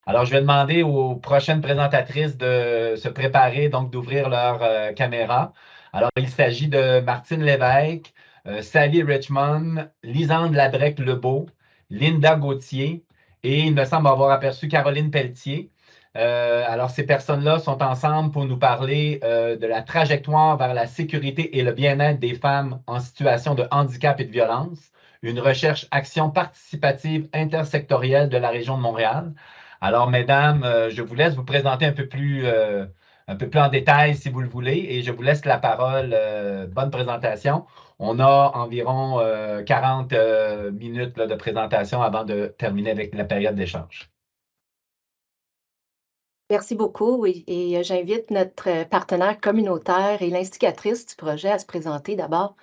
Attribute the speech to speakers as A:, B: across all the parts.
A: Alors, je vais demander aux prochaines présentatrices de se préparer, donc d'ouvrir leur caméra. Alors, il s'agit de Martine Lévesque, Sally Richmond, Lisande Labrec-Lebeau, Linda Gauthier et il me semble avoir aperçu Caroline Pelletier. Alors, ces personnes-là sont ensemble pour nous parler de la trajectoire vers la sécurité et le bien-être des femmes en situation de handicap et de violence, une recherche-action participative intersectorielle de la région de Montréal. Alors, mesdames, je vous laisse vous présenter un peu plus en détail si vous le voulez et je vous laisse la parole. Bonne présentation. On a environ 40 minutes là, de présentation avant de terminer avec la période d'échange.
B: Merci beaucoup et j'invite notre partenaire communautaire et l'instigatrice du projet à se présenter d'abord.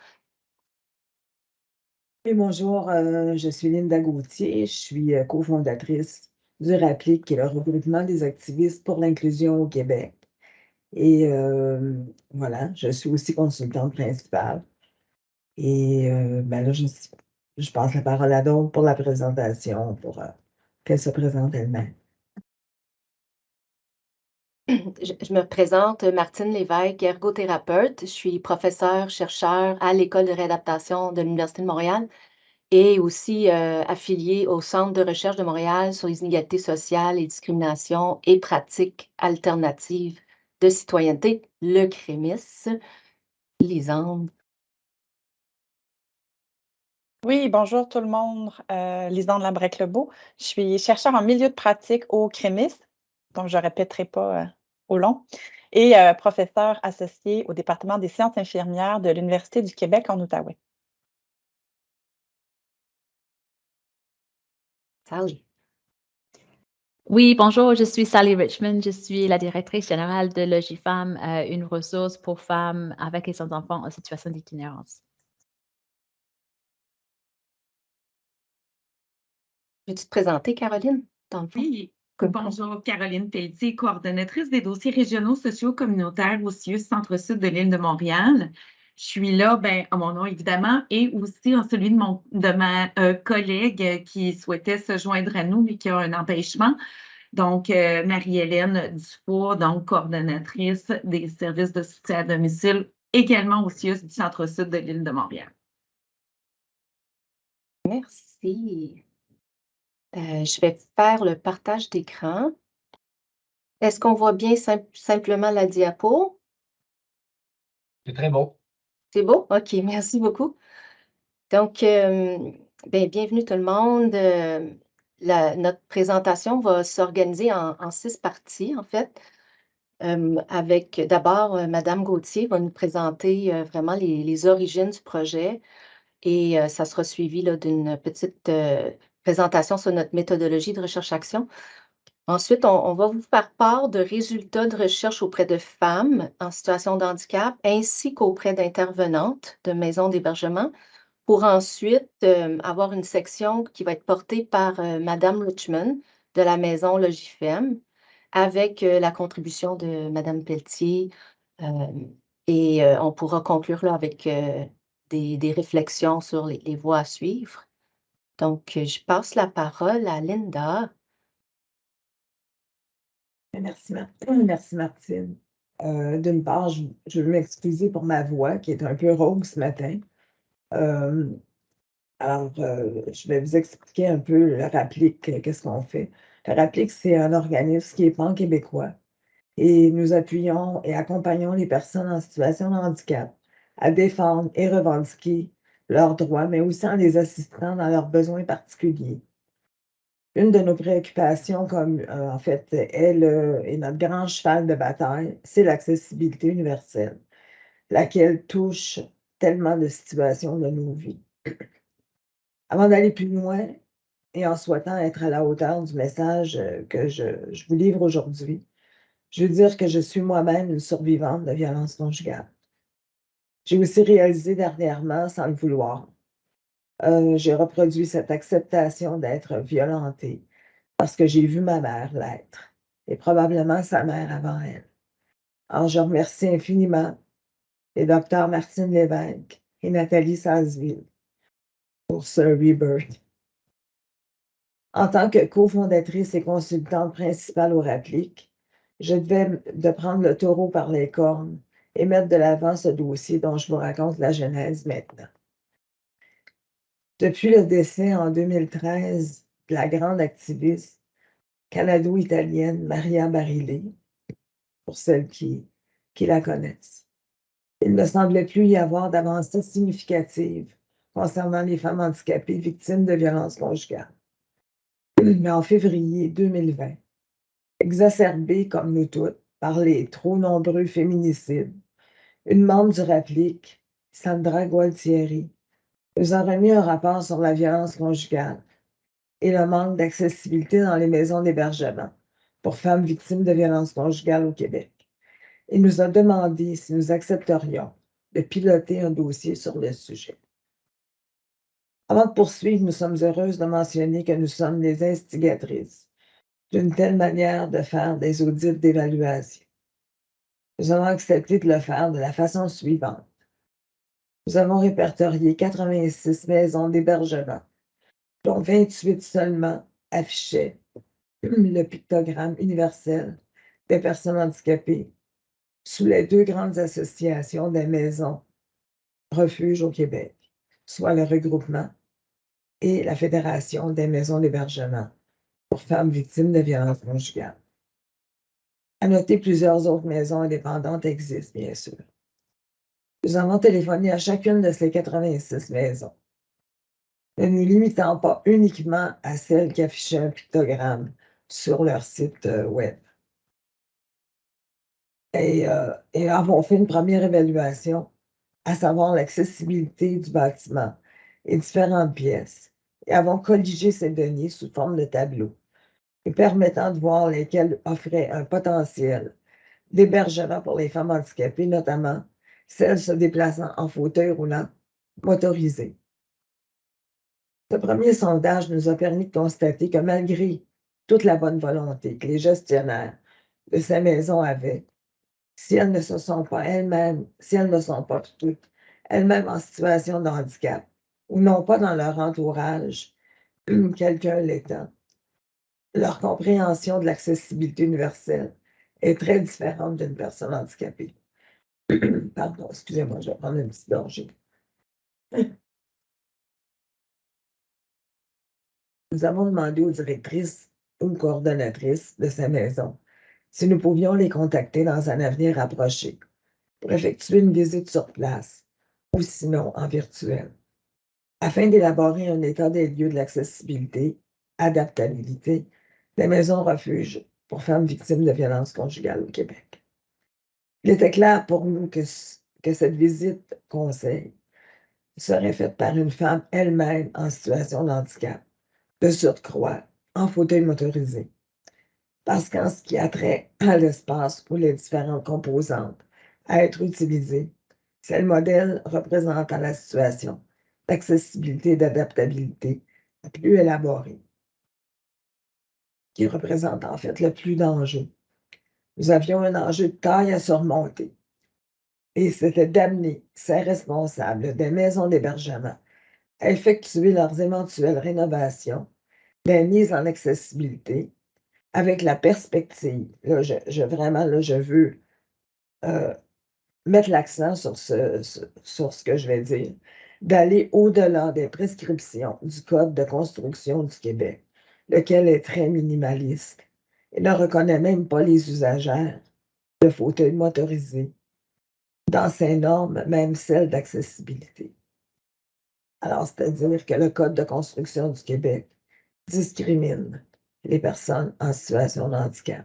C: Oui, bonjour, je suis Linda Gauthier, je suis cofondatrice du RAPLIC, qui est le regroupement des activistes pour l'inclusion au Québec. Et voilà, je suis aussi consultante principale. Et ben là, je passe la parole à Dawn pour la présentation, pour qu'elle se présente elle-même.
B: Je me présente, Martine Lévesque, ergothérapeute. Je suis professeure, chercheur à l'École de réadaptation de l'Université de Montréal et aussi affiliée au Centre de recherche de Montréal sur les inégalités sociales et discriminations et pratiques alternatives de citoyenneté, le CREMIS. Lisande.
D: Oui, bonjour tout le monde. Lisande Labrec-Lebeau. Je suis chercheure en milieu de pratique au CREMIS, donc je ne répéterai pas au long, et professeure associée au département des sciences infirmières de l'Université du Québec en Outaouais.
B: Sally.
E: Oui, bonjour, je suis Sally Richmond, je suis la directrice générale de Logifemme, une ressource pour femmes avec et sans enfants en situation d'itinérance.
B: Veux-tu te présenter, Caroline, dans le fond?
F: Oui, bonjour, Caroline Pelletier, coordonnatrice des dossiers régionaux sociaux communautaires au CIUS Centre-Sud de l'île de Montréal. Je suis là, à mon nom évidemment, et aussi en celui de ma collègue qui souhaitait se joindre à nous, mais qui a un empêchement. Donc, Marie-Hélène Dufour, donc coordonnatrice des services de soutien à domicile, également au CIUS du Centre-Sud de l'île de Montréal.
B: Merci. Je vais faire le partage d'écran. Est-ce qu'on voit bien simplement la diapo?
A: C'est très beau.
B: C'est beau? OK, merci beaucoup. Donc, bienvenue tout le monde. Notre présentation va s'organiser en 6 parties, en fait. Avec d'abord, Madame Gauthier va nous présenter vraiment les origines du projet et ça sera suivi d'une petite présentation sur notre méthodologie de recherche-action. Ensuite, on va vous faire part de résultats de recherche auprès de femmes en situation de handicap ainsi qu'auprès d'intervenantes de maisons d'hébergement pour ensuite avoir une section qui va être portée par Madame Richmond de la maison Logifemme avec la contribution de Madame Pelletier et on pourra conclure là avec des réflexions sur les voies à suivre. Donc, je passe la parole à Linda.
C: Merci, Martine. D'une part, je veux m'excuser pour ma voix qui est un peu rauque ce matin. Alors, je vais vous expliquer un peu le RAPLIC, qu'est-ce qu'on fait. Le RAPLIC, c'est un organisme qui est pan-québécois et nous appuyons et accompagnons les personnes en situation de handicap à défendre et revendiquer leurs droits, mais aussi en les assistant dans leurs besoins particuliers. Une de nos préoccupations, en fait, elle est notre grand cheval de bataille, c'est l'accessibilité universelle, laquelle touche tellement de situations de nos vies. Avant d'aller plus loin, et en souhaitant être à la hauteur du message que je vous livre aujourd'hui, je veux dire que je suis moi-même une survivante de violence conjugale. J'ai aussi réalisé dernièrement, sans le vouloir, j'ai reproduit cette acceptation d'être violentée parce que j'ai vu ma mère l'être, et probablement sa mère avant elle. Alors, je remercie infiniment les docteurs Martine Lévesque et Nathalie Salzville pour ce rebirth. En tant que cofondatrice et consultante principale au RAPLIC, je devais de prendre le taureau par les cornes et mettre de l'avant ce dossier dont je vous raconte la genèse maintenant. Depuis le décès en 2013 de la grande activiste canado-italienne Maria Barilli, pour celles qui la connaissent, il ne semblait plus y avoir d'avancées significatives concernant les femmes handicapées victimes de violences conjugales. Mais en février 2020, exacerbée comme nous toutes par les trop nombreux féminicides, une membre du RAPLIC, Sandra Gualtieri, nous a remis un rapport sur la violence conjugale et le manque d'accessibilité dans les maisons d'hébergement pour femmes victimes de violences conjugales au Québec. Il nous a demandé si nous accepterions de piloter un dossier sur le sujet. Avant de poursuivre, nous sommes heureuses de mentionner que nous sommes les instigatrices d'une telle manière de faire des audits d'évaluation. Nous avons accepté de le faire de la façon suivante. Nous avons répertorié 86 maisons d'hébergement, dont 28 seulement affichaient le pictogramme universel des personnes handicapées sous les deux grandes associations des maisons refuges au Québec, soit le regroupement et la Fédération des maisons d'hébergement pour femmes victimes de violences conjugales. À noter, plusieurs autres maisons indépendantes existent, bien sûr. Nous avons téléphoné à chacune de ces 86 maisons, ne nous limitant pas uniquement à celles qui affichaient un pictogramme sur leur site web. Et avons fait une première évaluation, à savoir l'accessibilité du bâtiment et différentes pièces, et avons colligé ces données sous forme de tableaux, et permettant de voir lesquels offraient un potentiel d'hébergement pour les femmes handicapées, notamment celles se déplaçant en fauteuil roulant motorisé. Ce premier sondage nous a permis de constater que malgré toute la bonne volonté que les gestionnaires de ces maisons avaient, si elles ne sont pas toutes elles-mêmes en situation de handicap ou non pas dans leur entourage, quelqu'un l'étant, leur compréhension de l'accessibilité universelle est très différente d'une personne handicapée. Pardon, excusez-moi, je vais prendre une petite gorgée. Nous avons demandé aux directrices ou coordonnatrices de ces maisons si nous pouvions les contacter dans un avenir rapproché pour effectuer une visite sur place ou sinon en virtuel, afin d'élaborer un état des lieux de l'accessibilité, adaptabilité des maisons refuges pour femmes victimes de violences conjugales au Québec. Il était clair pour nous que cette visite conseil serait faite par une femme elle-même en situation de handicap, de surcroît en fauteuil motorisé. Parce qu'en ce qui a trait à l'espace ou les différentes composantes à être utilisées, c'est le modèle représentant la situation d'accessibilité et d'adaptabilité la plus élaborée, qui représente en fait le plus d'enjeux. Nous avions un enjeu de taille à surmonter, et c'était d'amener ces responsables des maisons d'hébergement à effectuer leurs éventuelles rénovations, des mises en accessibilité, avec la perspective, là, je veux mettre l'accent sur ce que je vais dire, d'aller au-delà des prescriptions du Code de construction du Québec, lequel est très minimaliste et ne reconnaît même pas les usagères de fauteuils motorisés dans ses normes, même celles d'accessibilité. Alors, c'est-à-dire que le Code de construction du Québec discrimine les personnes en situation de handicap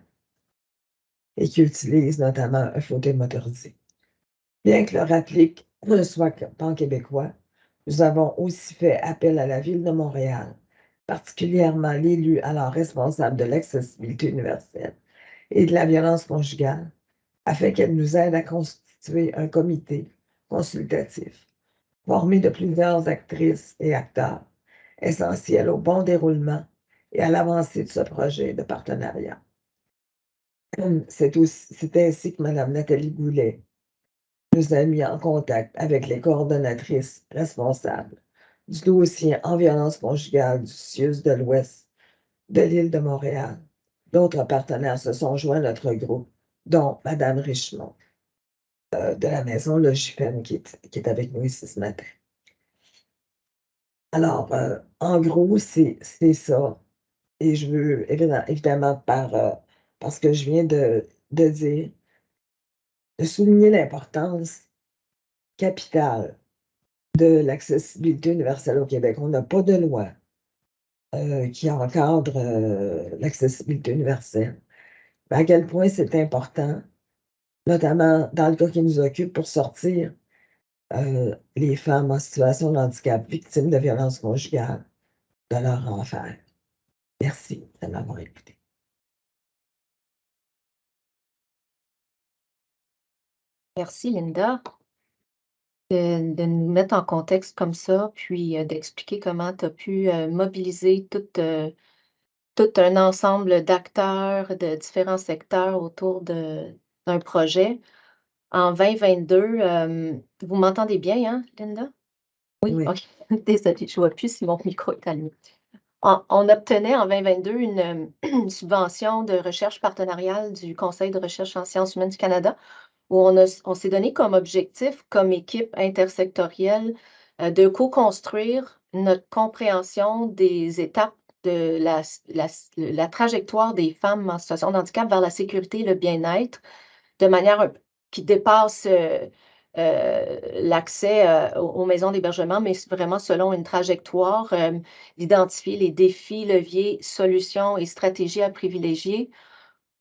C: et qui utilisent notamment un fauteuil motorisé. Bien que le RAPLIC ne soit pas québécois, nous avons aussi fait appel à la Ville de Montréal, particulièrement l'élu alors responsable de l'accessibilité universelle et de la violence conjugale, afin qu'elle nous aide à constituer un comité consultatif formé de plusieurs actrices et acteurs essentiels au bon déroulement et à l'avancée de ce projet de partenariat. C'est ainsi que Mme Nathalie Goulet nous a mis en contact avec les coordonnatrices responsables du dossier en violence conjugale du CIUS de l'Ouest de l'île de Montréal. D'autres partenaires se sont joints à notre groupe, dont Mme Richemont de la maison Logifem qui est avec nous ici ce matin. Alors, en gros, c'est ça. Et je veux, évidemment, par ce que je viens de dire, de souligner l'importance capitale de l'accessibilité universelle au Québec. On n'a pas de loi qui encadre l'accessibilité universelle. Mais à quel point c'est important, notamment dans le cas qui nous occupe, pour sortir les femmes en situation de handicap victimes de violences conjugales de leur enfer. Merci de m'avoir écouté.
B: Merci, Linda, de nous mettre en contexte comme ça, puis d'expliquer comment tu as pu mobiliser tout un ensemble d'acteurs de différents secteurs autour d'un projet. En 2022, vous m'entendez bien, hein, Linda? Oui,
C: Oui.
B: OK. Désolée, je ne vois plus si mon micro est allumé. On obtenait en 2022 une subvention de recherche partenariale du Conseil de recherche en sciences humaines du Canada, où on s'est donné comme objectif, comme équipe intersectorielle, de co-construire notre compréhension des étapes de la trajectoire des femmes en situation de handicap vers la sécurité et le bien-être, de manière qui dépasse l'accès aux maisons d'hébergement, mais vraiment selon une trajectoire, d'identifier les défis, leviers, solutions et stratégies à privilégier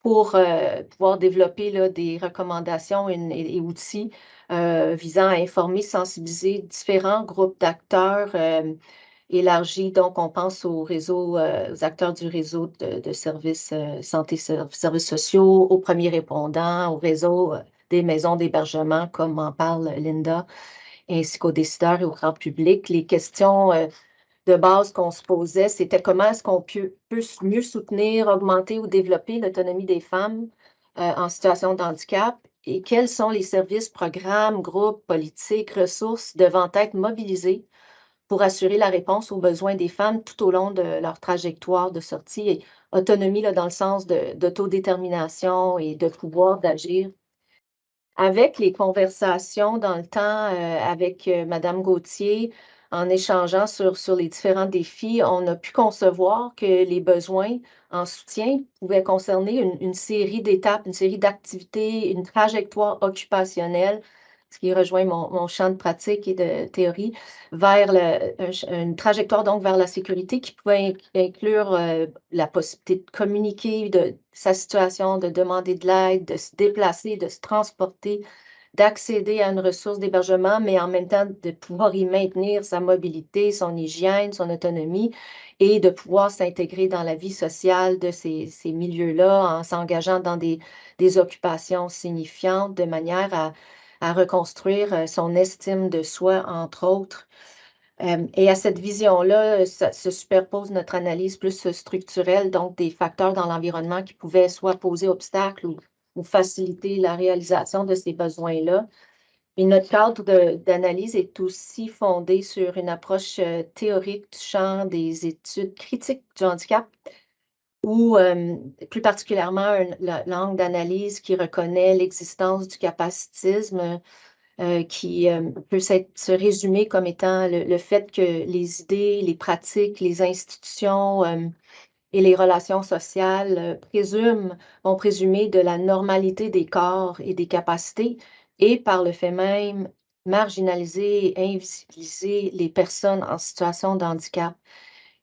B: pour pouvoir développer là, des recommandations et outils visant à informer, sensibiliser différents groupes d'acteurs élargis. Donc, on pense aux acteurs du réseau de services santé, services sociaux, aux premiers répondants, au réseau des maisons d'hébergement, comme en parle Linda, ainsi qu'aux décideurs et au grand public. Les questions de base qu'on se posait, c'était comment est-ce qu'on peut mieux soutenir, augmenter ou développer l'autonomie des femmes en situation de handicap et quels sont les services, programmes, groupes, politiques, ressources devant être mobilisés pour assurer la réponse aux besoins des femmes tout au long de leur trajectoire de sortie et autonomie là, dans le sens d'autodétermination et de pouvoir d'agir. Avec les conversations dans le temps avec Mme Gauthier, en échangeant sur les différents défis, on a pu concevoir que les besoins en soutien pouvaient concerner une série d'étapes, une série d'activités, une trajectoire occupationnelle, ce qui rejoint mon champ de pratique et de théorie, vers une trajectoire donc vers la sécurité qui pouvait inclure la possibilité de communiquer de sa situation, de demander de l'aide, de se déplacer, de se transporter, d'accéder à une ressource d'hébergement, mais en même temps de pouvoir y maintenir sa mobilité, son hygiène, son autonomie et de pouvoir s'intégrer dans la vie sociale de ces milieux-là en s'engageant dans des occupations signifiantes de manière à reconstruire son estime de soi, entre autres. Et à cette vision-là, se superpose notre analyse plus structurelle, donc des facteurs dans l'environnement qui pouvaient soit poser obstacle ou faciliter la réalisation de ces besoins-là. Et notre cadre d'analyse est aussi fondé sur une approche théorique du champ des études critiques du handicap, ou plus particulièrement l'angle d'analyse qui reconnaît l'existence du capacitisme, qui peut se résumer comme étant le fait que les idées, les pratiques, les institutions et les relations sociales vont présumer de la normalité des corps et des capacités et par le fait même marginaliser et invisibiliser les personnes en situation de handicap.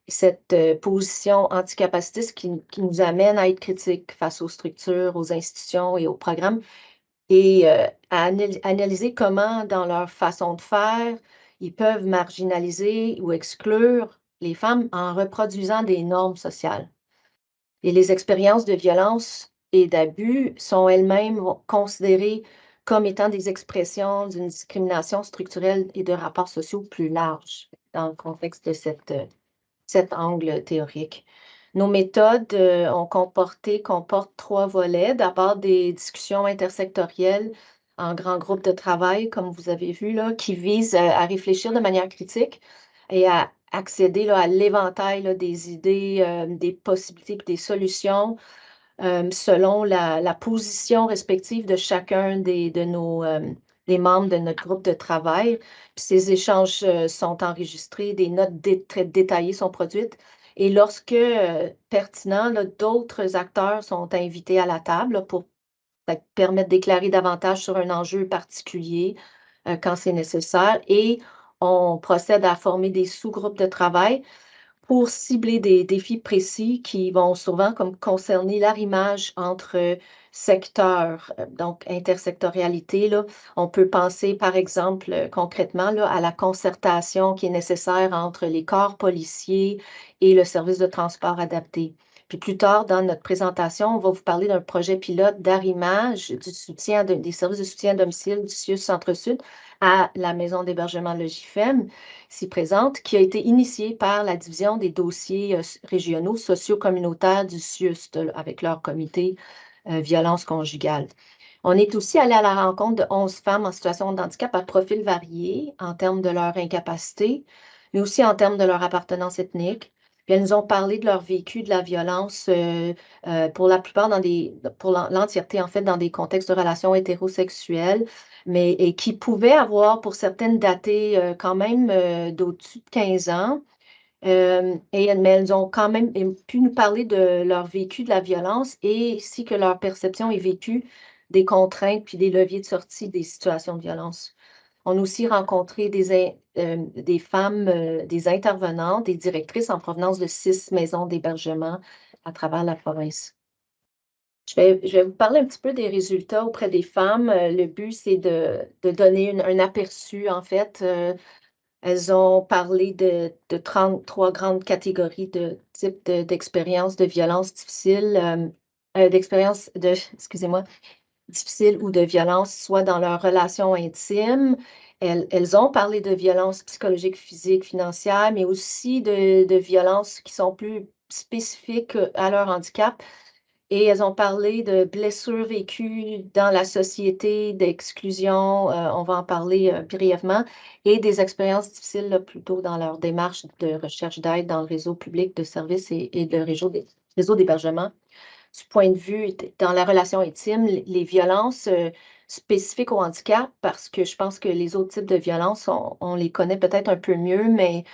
B: Cette position anticapacitiste qui nous amène à être critiques face aux structures, aux institutions et aux programmes et à analyser comment, dans leur façon de faire, ils peuvent marginaliser ou exclure les femmes en reproduisant des normes sociales. Et les expériences de violence et d'abus sont elles-mêmes considérées comme étant des expressions d'une discrimination structurelle et de rapports sociaux plus larges dans le contexte de cet angle théorique. Nos méthodes comportent 3 volets. D'abord, des discussions intersectorielles en grands groupes de travail, comme vous avez vu, là, qui visent à réfléchir de manière critique et à accéder là, à l'éventail là, des idées, des possibilités et des solutions selon la position respective de chacun des membres de notre groupe de travail. Puis ces échanges sont enregistrés, des notes très détaillées sont produites. Et lorsque pertinent, là, d'autres acteurs sont invités à la table là, pour permettre d'éclairer davantage sur un enjeu particulier quand c'est nécessaire. Et on procède à former des sous-groupes de travail pour cibler des défis précis qui vont souvent comme concerner l'arrimage entre secteurs, donc intersectorialité. Là. On peut penser, par exemple, concrètement là, à la concertation qui est nécessaire entre les corps policiers et le service de transport adapté. Puis plus tard, dans notre présentation, on va vous parler d'un projet pilote d'arrimage du soutien des services de soutien à domicile du CIUS Centre-Sud à la maison d'hébergement Logifem, ici présente, qui a été initiée par la division des dossiers régionaux socio-communautaires du CIUS avec leur comité violence conjugale. On est aussi allé à la rencontre de 11 femmes en situation de handicap à profil varié en termes de leur incapacité, mais aussi en termes de leur appartenance ethnique. Puis elles nous ont parlé de leur vécu de la violence pour la plupart pour l'entièreté en fait dans des contextes de relations hétérosexuelles, et qui pouvaient avoir pour certaines daté quand même d'au-dessus de 15 ans. Mais elles ont quand même pu nous parler de leur vécu de la violence et ainsi que leur perception et vécu des contraintes puis des leviers de sortie des situations de violence. On a aussi rencontré des femmes, des intervenantes, des directrices en provenance de 6 maisons d'hébergement à travers la province. Je vais vous parler un petit peu des résultats auprès des femmes. Le but, c'est de donner un aperçu, en fait. Elles ont parlé de 33 grandes catégories de types d'expériences de violence difficile, d'expériences excusez-moi, difficiles ou de violence, soit dans leurs relations intimes. Elles ont parlé de violences psychologiques, physiques, financières, mais aussi de violences qui sont plus spécifiques à leur handicap. Et elles ont parlé de blessures vécues dans la société, d'exclusion, on va en parler brièvement, et des expériences difficiles là, plutôt dans leur démarche de recherche d'aide dans le réseau public de services et le réseau d'hébergement. Du point de vue dans la relation intime, les violences spécifiques au handicap, parce que je pense que les autres types de violences, on les connaît peut-être un peu mieux, mais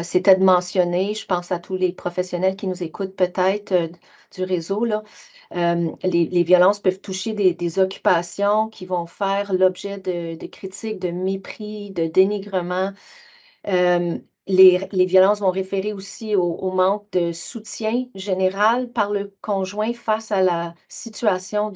B: c'était de mentionner, je pense à tous les professionnels qui nous écoutent peut-être du réseau, là. Les violences peuvent toucher des occupations qui vont faire l'objet de critiques, de mépris, de dénigrement. Les violences vont référer aussi au manque de soutien général par le conjoint face à la situation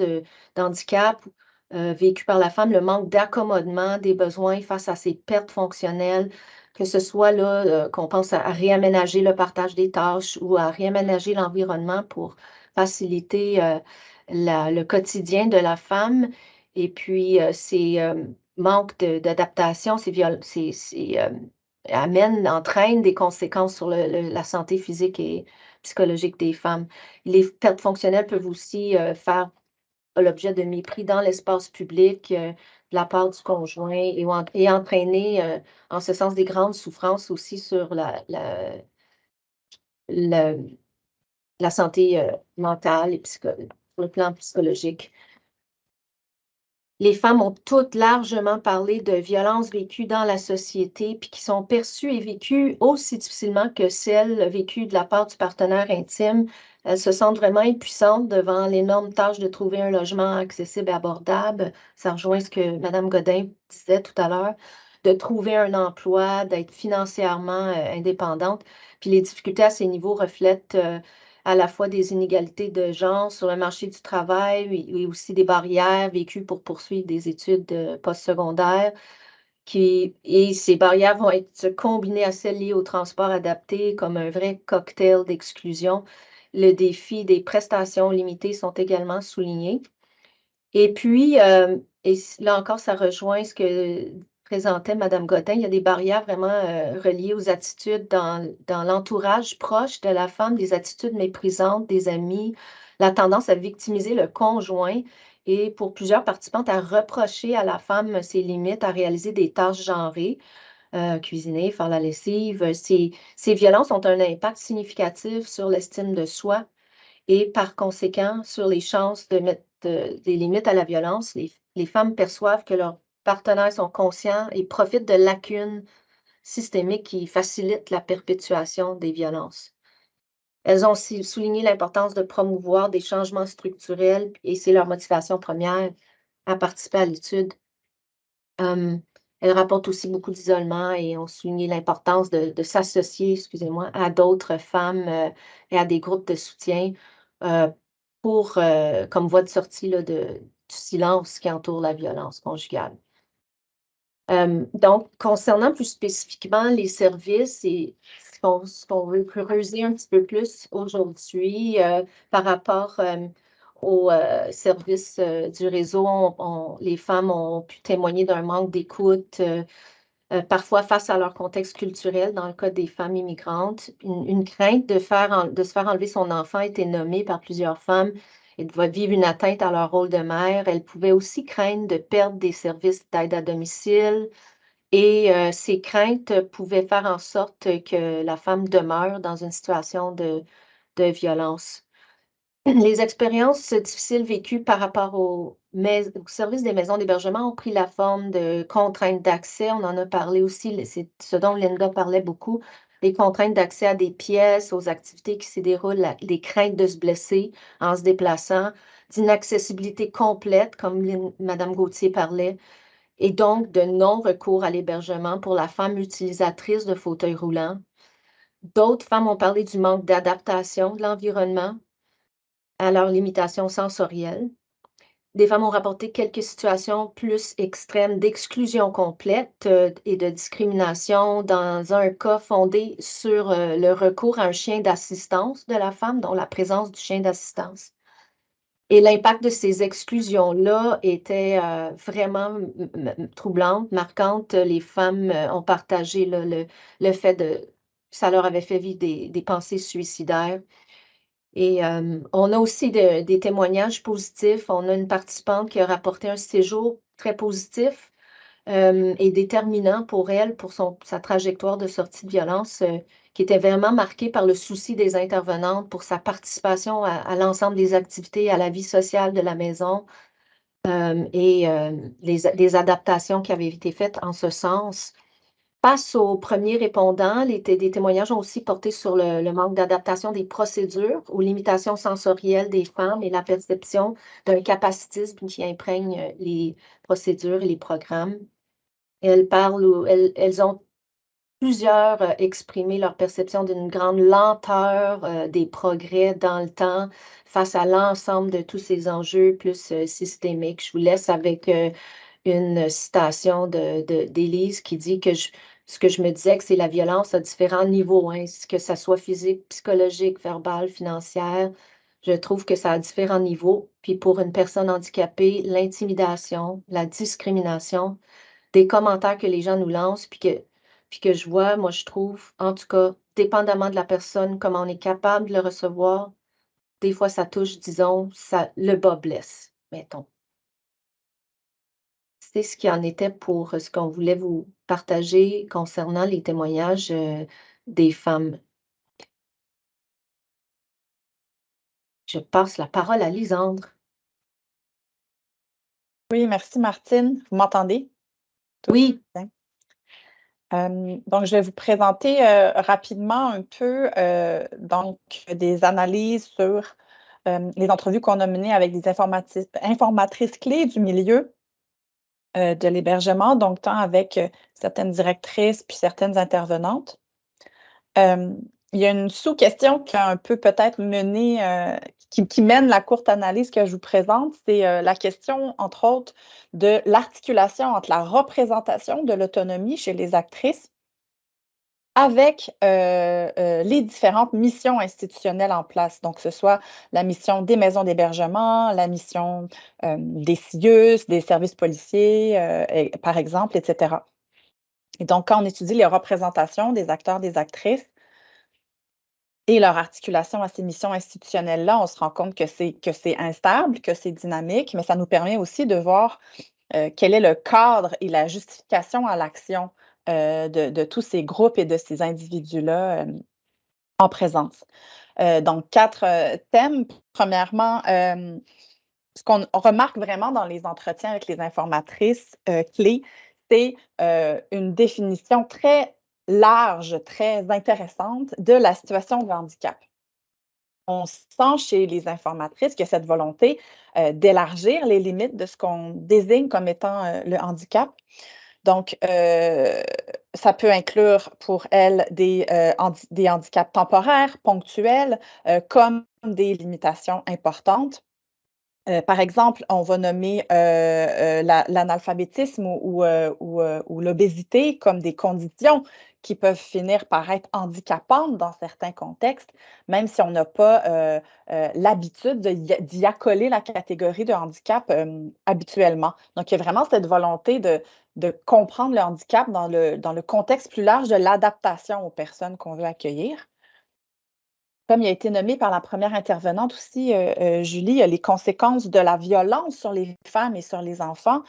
B: d'handicap vécue par la femme, le manque d'accommodement des besoins face à ces pertes fonctionnelles, que ce soit là qu'on pense à réaménager le partage des tâches ou à réaménager l'environnement pour faciliter le quotidien de la femme. Et puis, ces manques d'adaptation, entraînent des conséquences sur la santé physique et psychologique des femmes. Les pertes fonctionnelles peuvent aussi faire l'objet de mépris dans l'espace public de la part du conjoint et entraîner en ce sens des grandes souffrances aussi sur la santé mentale et sur le plan psychologique. Les femmes ont toutes largement parlé de violences vécues dans la société, puis qui sont perçues et vécues aussi difficilement que celles vécues de la part du partenaire intime. Elles se sentent vraiment impuissantes devant l'énorme tâche de trouver un logement accessible et abordable. Ça rejoint ce que Mme Godin disait tout à l'heure, de trouver un emploi, d'être financièrement indépendante. Puis les difficultés à ces niveaux reflètent à la fois des inégalités de genre sur le marché du travail et aussi des barrières vécues pour poursuivre des études postsecondaires. Et ces barrières vont être combinées à celles liées au transport adapté comme un vrai cocktail d'exclusion. Le défi des prestations limitées sont également soulignés. Et puis, et là encore, ça rejoint ce que présentait Mme Godin, il y a des barrières vraiment reliées aux attitudes dans l'entourage proche de la femme, des attitudes méprisantes des amis, la tendance à victimiser le conjoint et pour plusieurs participantes à reprocher à la femme ses limites, à réaliser des tâches genrées. cuisiner, faire la lessive. Ces violences ont un impact significatif sur l'estime de soi et par conséquent sur les chances de mettre des limites à la violence. Les femmes perçoivent que leurs partenaires sont conscients et profitent de lacunes systémiques qui facilitent la perpétuation des violences. Elles ont aussi souligné l'importance de promouvoir des changements structurels et c'est leur motivation première à participer à l'étude. Elles rapportent aussi beaucoup d'isolement et ont souligné l'importance de s'associer, excusez-moi, à d'autres femmes et à des groupes de soutien comme voie de sortie là, du silence qui entoure la violence conjugale. Donc, concernant plus spécifiquement les services et ce qu'on veut creuser un petit peu plus aujourd'hui par rapport aux services du réseau, les femmes ont pu témoigner d'un manque d'écoute, parfois face à leur contexte culturel, dans le cas des femmes immigrantes. Une crainte de se faire enlever son enfant a été nommée par plusieurs femmes et de vivre une atteinte à leur rôle de mère. Elles pouvaient aussi craindre de perdre des services d'aide à domicile et ces craintes pouvaient faire en sorte que la femme demeure dans une situation de violence. Les expériences difficiles vécues par rapport au service des maisons d'hébergement ont pris la forme de contraintes d'accès. On en a parlé aussi, c'est ce dont Linda parlait beaucoup, les contraintes d'accès à des pièces, aux activités qui s'y déroulent, des craintes de se blesser en se déplaçant, d'inaccessibilité complète, comme Mme Gauthier parlait, et donc de non-recours à l'hébergement pour la femme utilisatrice de fauteuils roulants. D'autres femmes ont parlé du manque d'adaptation de l'environnement à leurs limitations sensorielles. Des femmes ont rapporté quelques situations plus extrêmes d'exclusion complète et de discrimination dans un cas fondé sur le recours à un chien d'assistance de la femme, dont la présence du chien d'assistance. Et l'impact de ces exclusions-là était vraiment troublante, marquante. Les femmes ont partagé le fait que ça leur avait fait vivre des pensées suicidaires. Et on a aussi des témoignages positifs. On a une participante qui a rapporté un séjour très positif et déterminant pour elle, pour sa trajectoire de sortie de violence, qui était vraiment marquée par le souci des intervenantes pour sa participation à l'ensemble des activités, à la vie sociale de la maison et des adaptations qui avaient été faites en ce sens. Face aux premiers répondants, des témoignages ont aussi porté sur le manque d'adaptation des procédures, aux limitations sensorielles des femmes et la perception d'un capacitisme qui imprègne les procédures et les programmes. Elles ont plusieurs exprimé leur perception d'une grande lenteur des progrès dans le temps face à l'ensemble de tous ces enjeux plus systémiques. Je vous laisse avec une citation d'Élise qui dit que ce que je me disais, que c'est la violence à différents niveaux, hein, que ça soit physique, psychologique, verbale, financière. Je trouve que ça a différents niveaux. Puis pour une personne handicapée, l'intimidation, la discrimination, des commentaires que les gens nous lancent, puis que je vois, moi, je trouve, en tout cas, dépendamment de la personne, comment on est capable de le recevoir, des fois, ça touche, disons, le bas blesse, mettons. C'est ce qui en était pour ce qu'on voulait vous partager concernant les témoignages des femmes. Je passe la parole à Lisandre.
D: Oui, merci Martine. Vous m'entendez?
B: Oui.
D: Donc, je vais vous présenter rapidement un peu donc, des analyses sur les entrevues qu'on a menées avec des informatrices clés du milieu de l'hébergement, donc tant avec certaines directrices puis certaines intervenantes. Il y a une sous-question qui a un peu peut-être mené, qui mène la courte analyse que je vous présente, c'est la question, entre autres, de l'articulation entre la représentation de l'autonomie chez les actrices avec les différentes missions institutionnelles en place. Donc, que ce soit la mission des maisons d'hébergement, la mission des CIUS, des services policiers, par exemple, etc. Et donc, quand on étudie les représentations des acteurs, des actrices et leur articulation à ces missions institutionnelles-là, on se rend compte que c'est instable, que c'est dynamique, mais ça nous permet aussi de voir quel est le cadre et la justification à l'action de tous ces groupes et de ces individus-là en présence. Donc, 4 thèmes. Premièrement, ce qu'on remarque vraiment dans les entretiens avec les informatrices clés, c'est une définition très large, très intéressante de la situation de handicap. On sent chez les informatrices qu'il y a cette volonté d'élargir les limites de ce qu'on désigne comme étant le handicap. Donc, ça peut inclure pour elles des handicaps temporaires, ponctuels, comme des limitations importantes. Par exemple, on va nommer l'analphabétisme ou l'obésité comme des conditions qui peuvent finir par être handicapantes dans certains contextes, même si on n'a pas l'habitude d'y accoler la catégorie de handicap habituellement. Donc, il y a vraiment cette volonté de comprendre le handicap dans le contexte plus large de l'adaptation aux personnes qu'on veut accueillir. Comme il a été nommé par la première intervenante aussi, Julie, il y a les conséquences de la violence sur les femmes et sur les enfants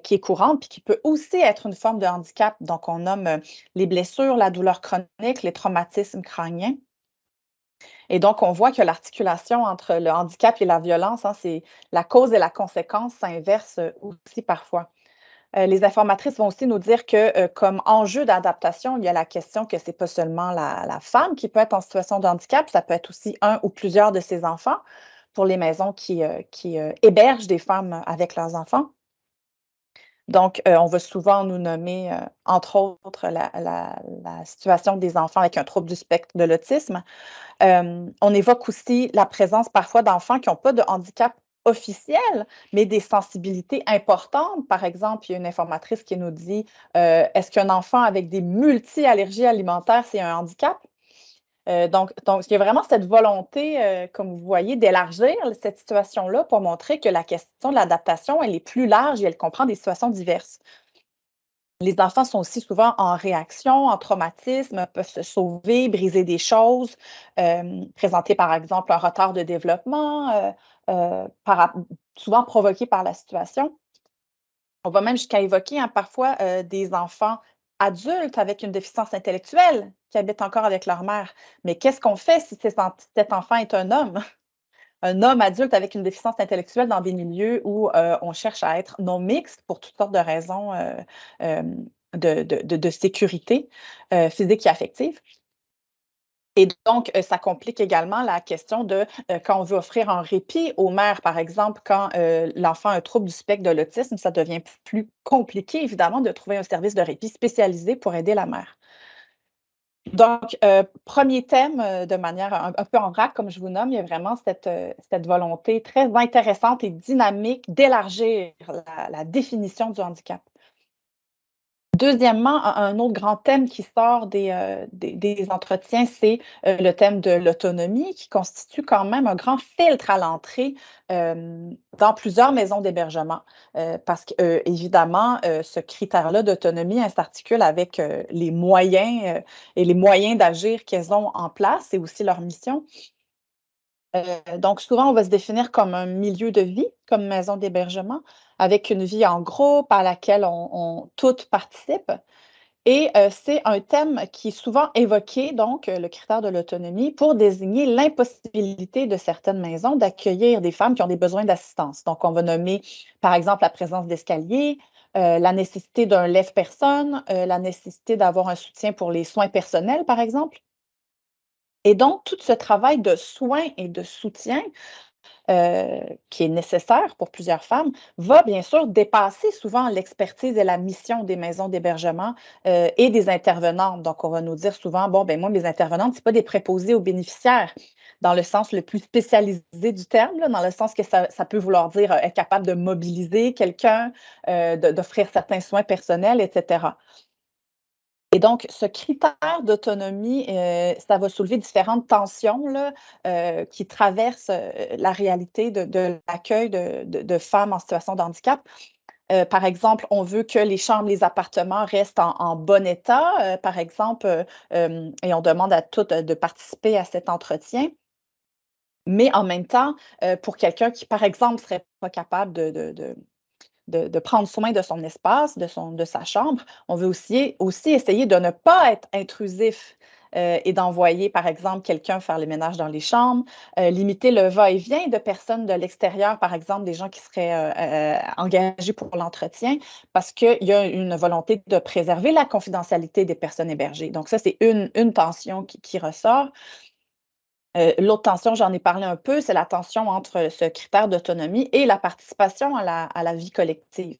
D: qui est courante, puis qui peut aussi être une forme de handicap. Donc, on nomme les blessures, la douleur chronique, les traumatismes crâniens. Et donc, on voit que l'articulation entre le handicap et la violence, c'est la cause et la conséquence s'inversent aussi parfois. Les informatrices vont aussi nous dire que comme enjeu d'adaptation, il y a la question que ce n'est pas seulement la femme qui peut être en situation de handicap, ça peut être aussi un ou plusieurs de ses enfants pour les maisons qui hébergent des femmes avec leurs enfants. Donc, on va souvent nous nommer, entre autres, la situation des enfants avec un trouble du spectre de l'autisme. On évoque aussi la présence parfois d'enfants qui n'ont pas de handicap officiel, mais des sensibilités importantes. Par exemple, il y a une informatrice qui nous dit est-ce qu'un enfant avec des multi-allergies alimentaires, c'est un handicap? Donc, il y a vraiment cette volonté, comme vous voyez, d'élargir cette situation-là pour montrer que la question de l'adaptation, elle est plus large et elle comprend des situations diverses. Les enfants sont aussi souvent en réaction, en traumatisme, peuvent se sauver, briser des choses, présenter par exemple un retard de développement, souvent provoqué par la situation. On va même jusqu'à évoquer parfois des enfants adultes avec une déficience intellectuelle qui habitent encore avec leur mère. Mais qu'est-ce qu'on fait si cet enfant est un homme? Un homme adulte avec une déficience intellectuelle dans des milieux où on cherche à être non mixte pour toutes sortes de raisons de sécurité physique et affective. Et donc, ça complique également la question de quand on veut offrir un répit aux mères, par exemple, quand l'enfant a un trouble du spectre de l'autisme, ça devient plus compliqué, évidemment, de trouver un service de répit spécialisé pour aider la mère. Donc, premier thème, de manière un peu en vrac, comme je vous nomme, il y a vraiment cette volonté très intéressante et dynamique d'élargir la définition du handicap. Deuxièmement, un autre grand thème qui sort des entretiens, c'est le thème de l'autonomie, qui constitue quand même un grand filtre à l'entrée dans plusieurs maisons d'hébergement. Parce que, évidemment, ce critère-là d'autonomie s'articule avec les moyens et les moyens d'agir qu'elles ont en place et aussi leur mission. Donc, souvent, on va se définir comme un milieu de vie, comme maison d'hébergement, avec une vie en groupe à laquelle on toutes participent. Et c'est un thème qui est souvent évoqué, donc le critère de l'autonomie, pour désigner l'impossibilité de certaines maisons d'accueillir des femmes qui ont des besoins d'assistance. Donc, on va nommer, par exemple, la présence d'escaliers, la nécessité d'un lève-personne, la nécessité d'avoir un soutien pour les soins personnels, par exemple. Et donc, tout ce travail de soins et de soutien qui est nécessaire pour plusieurs femmes, va bien sûr dépasser souvent l'expertise et la mission des maisons d'hébergement et des intervenantes. Donc, on va nous dire souvent, bon, ben moi, mes intervenantes, ce n'est pas des préposés aux bénéficiaires, dans le sens le plus spécialisé du terme, là, dans le sens que ça peut vouloir dire être capable de mobiliser quelqu'un, d'offrir certains soins personnels, etc. Et donc, ce critère d'autonomie, ça va soulever différentes tensions là, qui traversent la réalité de l'accueil de femmes en situation de handicap. Par exemple, on veut que les chambres, les appartements restent en bon état, par exemple, et on demande à toutes de participer à cet entretien. Mais en même temps, pour quelqu'un qui, par exemple, ne serait pas capable de prendre soin de son espace, de sa chambre. On veut aussi essayer de ne pas être intrusif et d'envoyer, par exemple, quelqu'un faire le ménage dans les chambres, limiter le va-et-vient de personnes de l'extérieur, par exemple, des gens qui seraient engagés pour l'entretien, parce qu'il y a une volonté de préserver la confidentialité des personnes hébergées. Donc ça, c'est une tension qui ressort. L'autre tension, j'en ai parlé un peu, c'est la tension entre ce critère d'autonomie et la participation à la vie collective.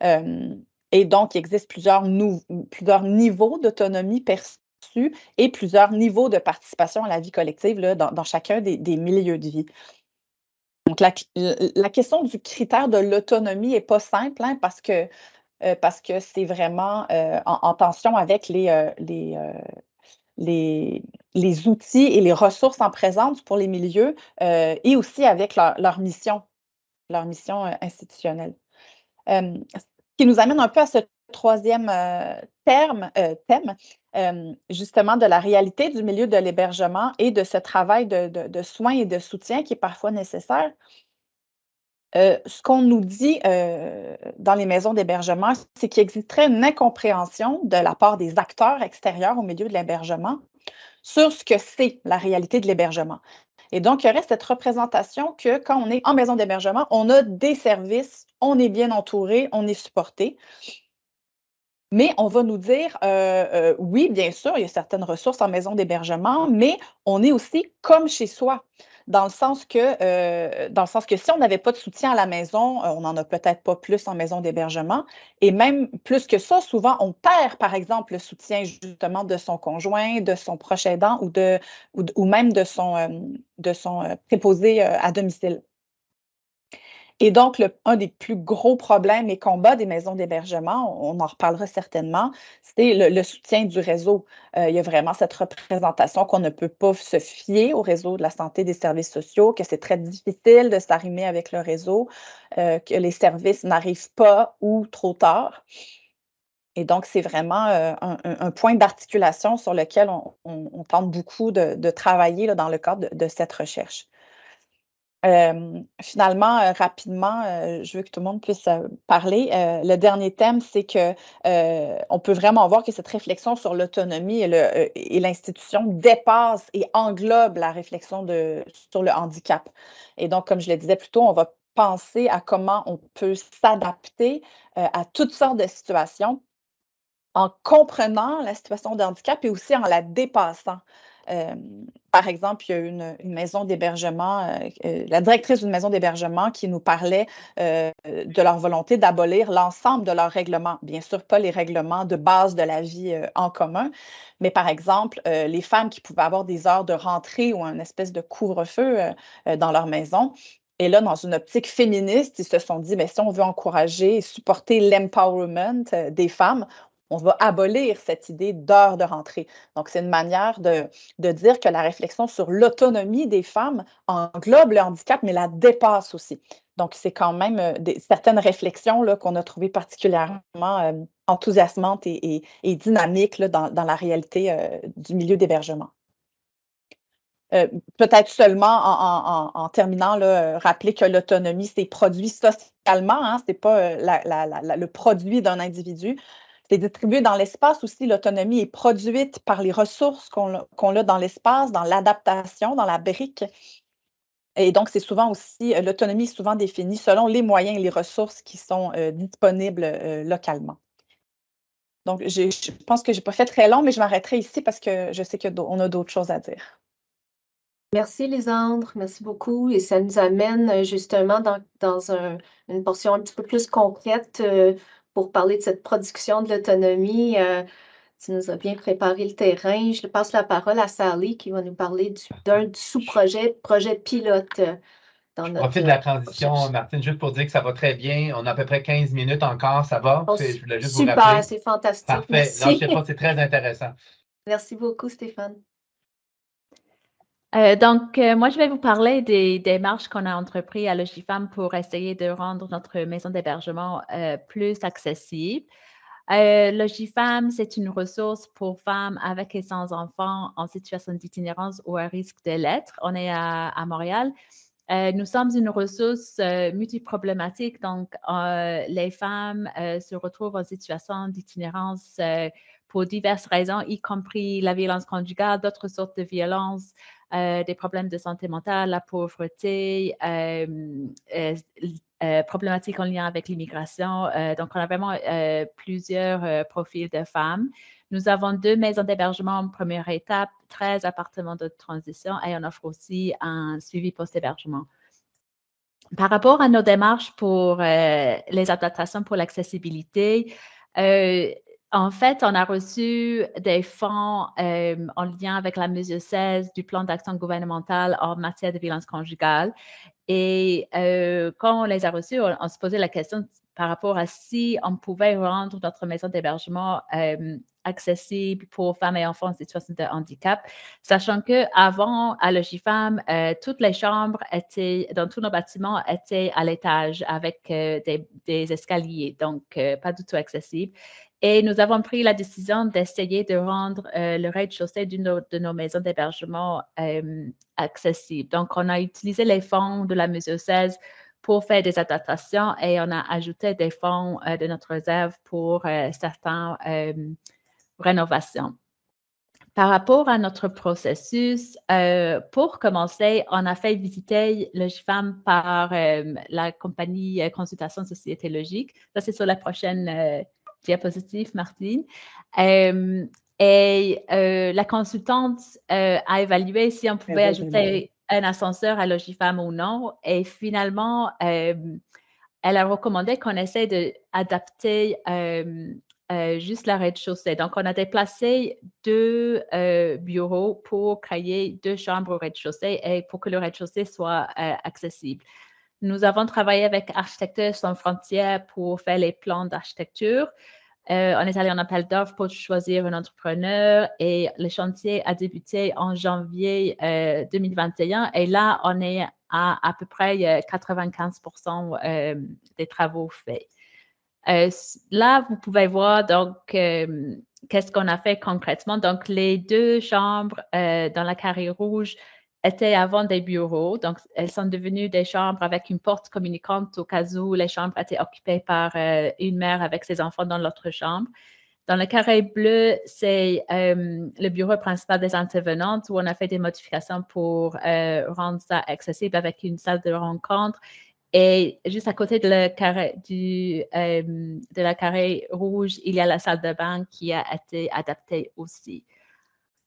D: Et donc, il existe plusieurs niveaux d'autonomie perçus et plusieurs niveaux de participation à la vie collective là, dans chacun des milieux de vie. Donc, la question du critère de l'autonomie n'est pas simple hein, parce que c'est vraiment en tension avec les outils et les ressources en présence pour les milieux et aussi avec leur mission institutionnelle. Ce qui nous amène un peu à ce troisième thème, justement de la réalité du milieu de l'hébergement et de ce travail de soins et de soutien qui est parfois nécessaire. Ce qu'on nous dit dans les maisons d'hébergement, c'est qu'il existerait une incompréhension de la part des acteurs extérieurs au milieu de l'hébergement sur ce que c'est la réalité de l'hébergement. Et donc, il y aurait cette représentation que quand on est en maison d'hébergement, on a des services, on est bien entouré, on est supporté. Mais on va nous dire, oui, bien sûr, il y a certaines ressources en maison d'hébergement, mais on est aussi comme chez soi. Dans le sens que si on n'avait pas de soutien à la maison, on n'en a peut-être pas plus en maison d'hébergement. Et même plus que ça, souvent, on perd, par exemple, le soutien justement de son conjoint, de son proche aidant ou même de son préposé à domicile. Et donc, un des plus gros problèmes et combats des maisons d'hébergement, on en reparlera certainement, c'est le soutien du réseau. Il y a vraiment cette représentation qu'on ne peut pas se fier au réseau de la santé des services sociaux, que c'est très difficile de s'arrimer avec le réseau, que les services n'arrivent pas ou trop tard. Et donc, c'est vraiment un point d'articulation sur lequel on tente beaucoup de travailler là, dans le cadre de cette recherche. Finalement, rapidement, je veux que tout le monde puisse parler. Le dernier thème, c'est que on peut vraiment voir que cette réflexion sur l'autonomie et l'institution dépasse et englobe la réflexion sur le handicap. Et donc, comme je le disais plus tôt, on va penser à comment on peut s'adapter à toutes sortes de situations en comprenant la situation de handicap et aussi en la dépassant. Par exemple, il y a une maison d'hébergement, la directrice d'une maison d'hébergement qui nous parlait de leur volonté d'abolir l'ensemble de leurs règlements. Bien sûr, pas les règlements de base de la vie en commun, mais par exemple, les femmes qui pouvaient avoir des heures de rentrée ou une espèce de couvre-feu dans leur maison. Et là, dans une optique féministe, ils se sont dit, mais si on veut encourager et supporter l'empowerment des femmes, on va abolir cette idée d'heure de rentrée. Donc, c'est une manière de dire que la réflexion sur l'autonomie des femmes englobe le handicap, mais la dépasse aussi. Donc, c'est quand même certaines réflexions là, qu'on a trouvées particulièrement enthousiasmantes et dynamiques là, dans la réalité du milieu d'hébergement. Peut-être seulement en terminant, là, rappeler que l'autonomie, c'est produit socialement, hein, ce n'est pas le produit d'un individu. C'est distribué dans l'espace aussi. L'autonomie est produite par les ressources qu'on a dans l'espace, dans l'adaptation, dans la brique. Et donc, c'est souvent aussi, l'autonomie est souvent définie selon les moyens et les ressources qui sont disponibles localement. Donc, je pense que je n'ai pas fait très long, mais je m'arrêterai ici parce que je sais qu'on a d'autres choses à dire.
B: Merci, Lisandre. Merci beaucoup. Et ça nous amène justement dans une portion un petit peu plus concrète pour parler de cette production de l'autonomie. Tu nous as bien préparé le terrain. Je passe la parole à Sally qui va nous parler d'un sous-projet, projet pilote.
A: Je profite de la transition, Martine, juste pour dire que ça va très bien. On a à peu près 15 minutes encore. Ça va? Je voulais juste vous rappeler.
B: Super, c'est fantastique.
A: Parfait.
B: Merci.
A: Lâchez pas, c'est très intéressant.
B: Merci beaucoup, Stéphane.
E: Moi, je vais vous parler des démarches qu'on a entreprises à Logifam pour essayer de rendre notre maison d'hébergement plus accessible. Logifam, c'est une ressource pour femmes avec et sans enfants en situation d'itinérance ou à risque de l'être. On est à Montréal Nous sommes une ressource multiproblématique, donc les femmes se retrouvent en situation d'itinérance pour diverses raisons, y compris la violence conjugale, d'autres sortes de violences, des problèmes de santé mentale, la pauvreté, problématiques en lien avec l'immigration. Donc, on a vraiment plusieurs profils de femmes. Nous avons 2 maisons d'hébergement en première étape, 13 appartements de transition et on offre aussi un suivi post-hébergement. Par rapport à nos démarches pour les adaptations pour l'accessibilité, en fait, on a reçu des fonds en lien avec la mesure 16 du plan d'action gouvernemental en matière de violence conjugale. Et quand on les a reçus, on se posait la question par rapport à si on pouvait rendre notre maison d'hébergement accessible pour femmes et enfants en situation de handicap, sachant qu'avant, à Logifam, toutes les chambres dans tous nos bâtiments étaient à l'étage avec des escaliers, donc pas du tout accessibles. Et nous avons pris la décision d'essayer de rendre le rez-de-chaussée de nos maisons d'hébergement accessible. Donc, on a utilisé les fonds de la mesure 16 pour faire des adaptations et on a ajouté des fonds de notre réserve pour certaines rénovations. Par rapport à notre processus, pour commencer, on a fait visiter Logifam par la compagnie Consultation Société Logique. Ça, c'est sur la prochaine diapositive, Martine. Et la consultante a évalué si on pouvait ajouter un ascenseur à Logifam ou non. Et finalement, elle a recommandé qu'on essaie d'adapter juste la rez-de-chaussée. Donc, on a déplacé 2 bureaux pour créer 2 chambres au rez-de-chaussée et pour que le rez-de-chaussée soit accessible. Nous avons travaillé avec Architecture Sans Frontières pour faire les plans d'architecture. On est allé en appel d'offres pour choisir un entrepreneur et le chantier a débuté en janvier 2021 et là, on est à peu près 95% des travaux faits. Là, vous pouvez voir donc qu'est-ce qu'on a fait concrètement. Donc, les 2 chambres dans la carré rouge étaient avant des bureaux. Donc, elles sont devenues des chambres avec une porte communicante au cas où les chambres étaient occupées par une mère avec ses enfants dans l'autre chambre. Dans le carré bleu, c'est le bureau principal des intervenantes où on a fait des modifications pour rendre ça accessible avec une salle de rencontre. Et juste à côté de la carré rouge, il y a la salle de bain qui a été adaptée aussi.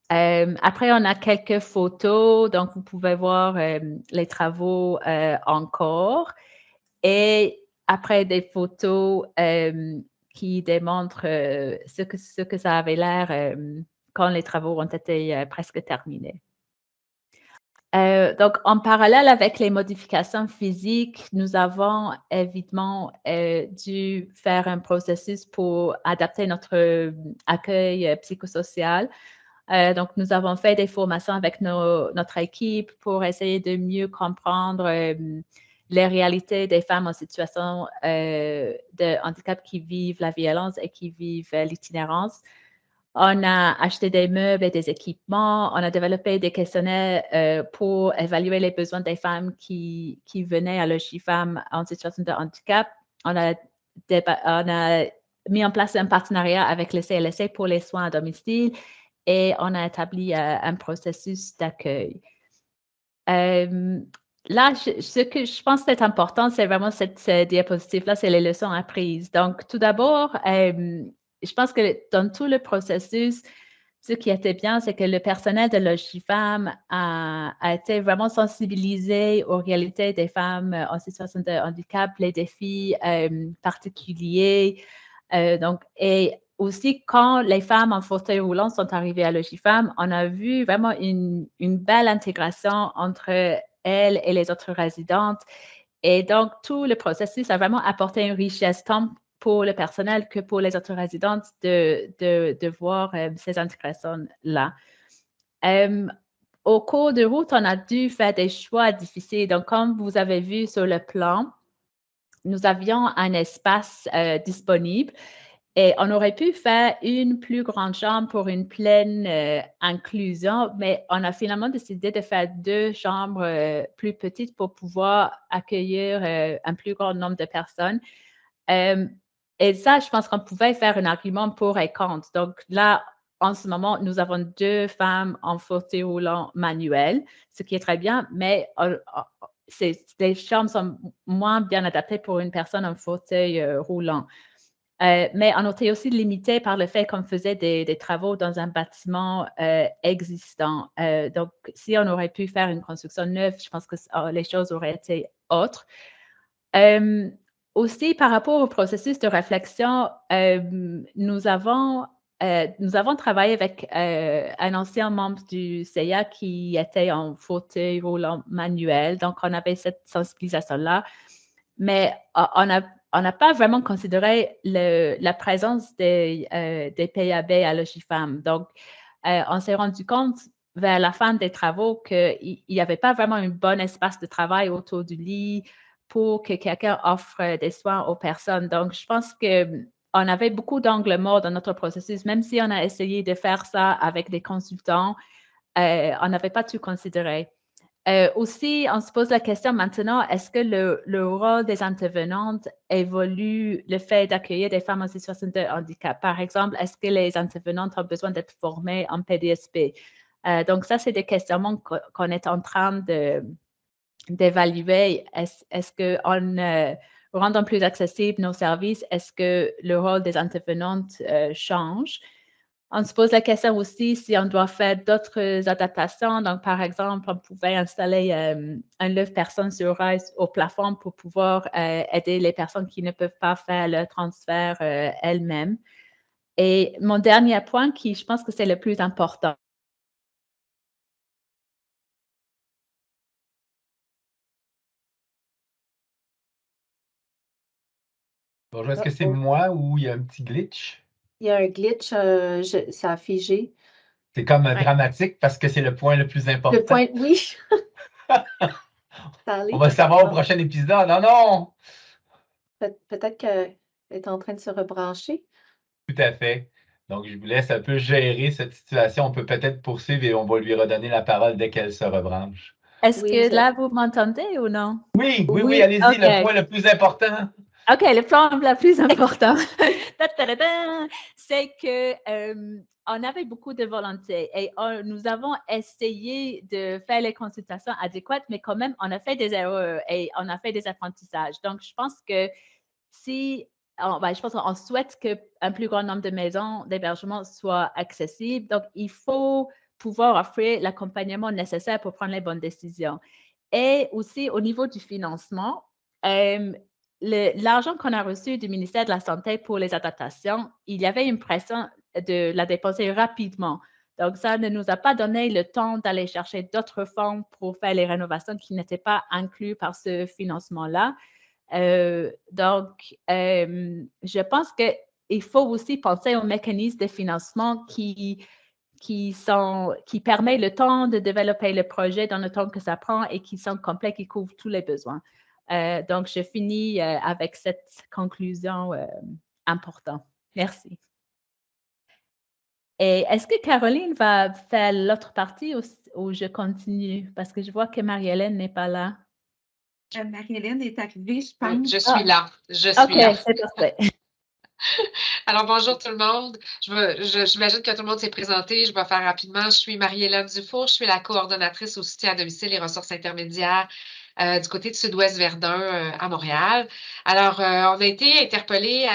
E: Après, on a quelques photos, donc vous pouvez voir les travaux encore. Et après, des photos qui démontrent ce que ça avait l'air quand les travaux ont été presque terminés. Donc, en parallèle avec les modifications physiques, nous avons évidemment dû faire un processus pour adapter notre accueil psychosocial. Donc, nous avons fait des formations avec notre équipe pour essayer de mieux comprendre les réalités des femmes en situation de handicap qui vivent la violence et qui vivent l'itinérance. On a acheté des meubles et des équipements. On a développé des questionnaires pour évaluer les besoins des femmes qui venaient à Logifam en situation de handicap. On a mis en place un partenariat avec le CLSC pour les soins à domicile et on a établi un processus d'accueil. Là, ce que je pense être important, c'est vraiment cette diapositive-là, c'est les leçons apprises. Donc, tout d'abord, je pense que dans tout le processus, ce qui était bien, c'est que le personnel de Logifam a été vraiment sensibilisé aux réalités des femmes en situation de handicap, les défis particuliers. Donc, et aussi, quand les femmes en fauteuil roulant sont arrivées à Logifam, on a vu vraiment une belle intégration entre elles et les autres résidentes. Et donc, tout le processus a vraiment apporté une richesse tant pour le personnel que pour les autres résidentes de voir ces intégrations-là. Au cours de route, on a dû faire des choix difficiles. Donc, comme vous avez vu sur le plan, nous avions un espace disponible Et on aurait pu faire une plus grande chambre pour une pleine inclusion, mais on a finalement décidé de faire 2 chambres plus petites pour pouvoir accueillir un plus grand nombre de personnes. Et ça, je pense qu'on pouvait faire un argument pour et contre. Donc là, en ce moment, nous avons 2 femmes en fauteuil roulant manuel, ce qui est très bien, mais les chambres sont moins bien adaptées pour une personne en fauteuil roulant. Mais on était aussi limité par le fait qu'on faisait des travaux dans un bâtiment existant. Donc, si on aurait pu faire une construction neuve, je pense que les choses auraient été autres. Aussi, par rapport au processus de réflexion, nous avons travaillé avec un ancien membre du CIA qui était en fauteuil roulant manuel. Donc, on avait cette sensibilisation-là. Mais on n'a pas vraiment considéré la présence des PAB à Logifam. Donc, on s'est rendu compte vers la fin des travaux qu'il n'y avait pas vraiment un bon espace de travail autour du lit pour que quelqu'un offre des soins aux personnes. Donc, je pense qu'on avait beaucoup d'angles morts dans notre processus, même si on a essayé de faire ça avec des consultants, on n'avait pas tout considéré. Aussi, on se pose la question maintenant, est-ce que le rôle des intervenantes évolue le fait d'accueillir des femmes en situation de handicap? Par exemple, est-ce que les intervenantes ont besoin d'être formées en PDSP? Donc, ça, c'est des questionnements qu'on est en train d'évaluer. Est-ce qu'en rendant plus accessibles nos services, est-ce que le rôle des intervenantes change? On se pose la question aussi si on doit faire d'autres adaptations. Donc, par exemple, on pouvait installer un lève-personne sur rails au plafond pour pouvoir aider les personnes qui ne peuvent pas faire le transfert elles-mêmes. Et mon dernier point, qui je pense que c'est le plus important.
A: Bonjour, est-ce que c'est moi ou il y a un petit glitch?
B: Il y a un glitch, ça a figé.
A: C'est comme dramatique parce que c'est le point le plus important.
B: Le point, oui.
A: On va le savoir au prochain épisode. Non!
B: Peut-être qu'elle est en train de se rebrancher.
A: Tout à fait. Donc, je vous laisse un peu gérer cette situation. On peut peut-être poursuivre et on va lui redonner la parole dès qu'elle se rebranche.
E: Est-ce que là, vous m'entendez ou non?
A: Oui, allez-y, okay. Le point le plus important.
E: OK, le point le plus important, c'est que on avait beaucoup de volonté et nous avons essayé de faire les consultations adéquates, mais quand même, on a fait des erreurs et on a fait des apprentissages. Donc, je pense que je pense qu'on souhaite qu'un plus grand nombre de maisons d'hébergement soient accessibles. Donc, il faut pouvoir offrir l'accompagnement nécessaire pour prendre les bonnes décisions. Et aussi, au niveau du financement, l'argent qu'on a reçu du ministère de la Santé pour les adaptations, il y avait une pression de la dépenser rapidement. Donc, ça ne nous a pas donné le temps d'aller chercher d'autres fonds pour faire les rénovations qui n'étaient pas inclus par ce financement-là. Donc, je pense qu'il faut aussi penser aux mécanismes de financement qui permettent le temps de développer le projet dans le temps que ça prend et qui sont complets, qui couvrent tous les besoins. Donc, je finis avec cette conclusion importante. Merci. Et est-ce que Caroline va faire l'autre partie ou je continue? Parce que je vois que Marie-Hélène n'est pas là.
F: Marie-Hélène est arrivée, je pense.
G: Je suis là. Je suis là.
E: OK, c'est parfait.
G: Alors, bonjour tout le monde. J'imagine que tout le monde s'est présenté. Je vais faire rapidement. Je suis Marie-Hélène Dufour. Je suis la coordonnatrice au soutien à domicile et ressources intermédiaires du côté de Sud-Ouest Verdun à Montréal. Alors, on a été interpellés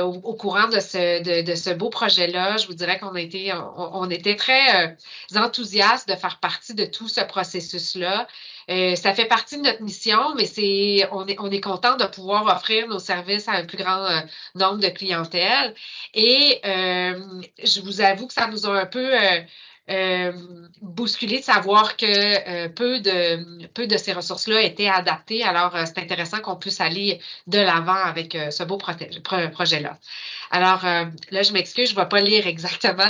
G: au courant de ce beau projet-là. Je vous dirais qu'on était très enthousiastes de faire partie de tout ce processus-là. Ça fait partie de notre mission, mais on est content de pouvoir offrir nos services à un plus grand nombre de clientèle. Et je vous avoue que ça nous a un peu bousculé de savoir que peu de ces ressources-là étaient adaptées. Alors, c'est intéressant qu'on puisse aller de l'avant avec ce beau projet-là. Alors, là, je m'excuse, je ne vais pas lire exactement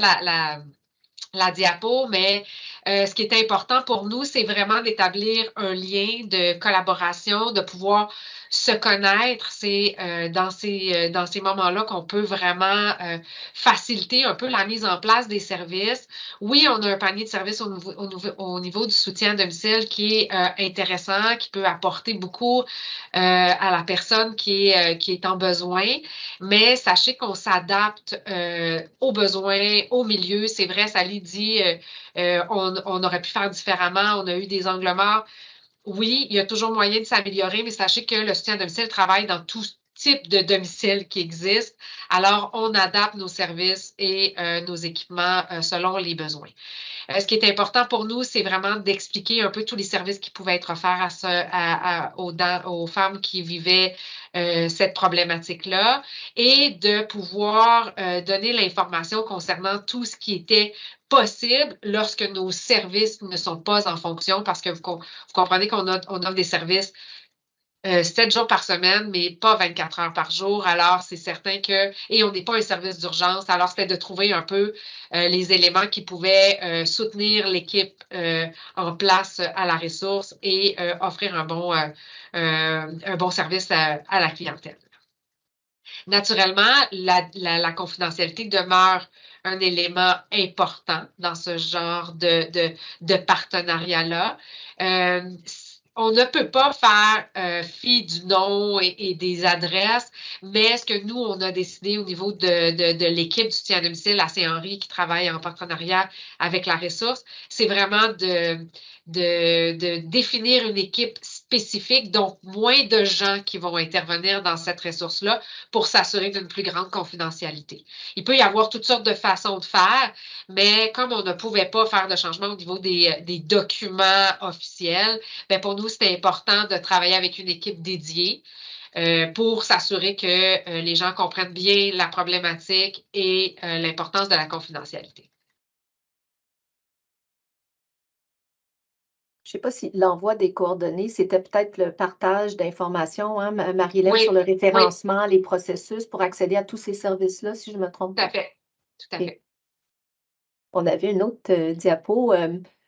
G: la diapo, mais ce qui est important pour nous, c'est vraiment d'établir un lien de collaboration, de pouvoir se connaître. C'est dans ces moments-là qu'on peut vraiment faciliter un peu la mise en place des services. Oui, on a un panier de services au niveau du soutien à domicile qui est intéressant, qui peut apporter beaucoup à la personne qui est en besoin, mais sachez qu'on s'adapte aux besoins, au milieu. C'est vrai, Sally dit, on aurait pu faire différemment, on a eu des angles morts. Oui, il y a toujours moyen de s'améliorer, mais sachez que le soutien à domicile travaille dans tout type de domicile qui existe. Alors, on adapte nos services et nos équipements selon les besoins. Ce qui est important pour nous, c'est vraiment d'expliquer un peu tous les services qui pouvaient être offerts aux femmes qui vivaient cette problématique-là et de pouvoir donner l'information concernant tout ce qui était possible lorsque nos services ne sont pas en fonction, parce que vous comprenez qu'on offre des services 7 jours par semaine, mais pas 24 heures par jour. Alors, c'est certain et on n'est pas un service d'urgence, alors c'était de trouver un peu les éléments qui pouvaient soutenir l'équipe en place à la ressource et offrir un bon service à la clientèle. Naturellement, la confidentialité demeure un élément important dans ce genre de partenariat-là. On ne peut pas faire fi du nom et des adresses, mais ce que nous, on a décidé au niveau de l'équipe du soutien à domicile à Saint-Henri qui travaille en partenariat avec la ressource, c'est vraiment de définir une équipe spécifique, donc moins de gens qui vont intervenir dans cette ressource-là pour s'assurer d'une plus grande confidentialité. Il peut y avoir toutes sortes de façons de faire, mais comme on ne pouvait pas faire de changement au niveau des documents officiels, bien pour nous, c'était important de travailler avec une équipe dédiée pour s'assurer que les gens comprennent bien la problématique et l'importance de la confidentialité.
B: Je ne sais pas si l'envoi des coordonnées, c'était peut-être le partage d'informations, hein, Marie-Hélène, sur le référencement, les processus pour accéder à tous ces services-là, si je ne me trompe pas.
G: Tout à fait. Tout à fait.
B: On avait une autre diapo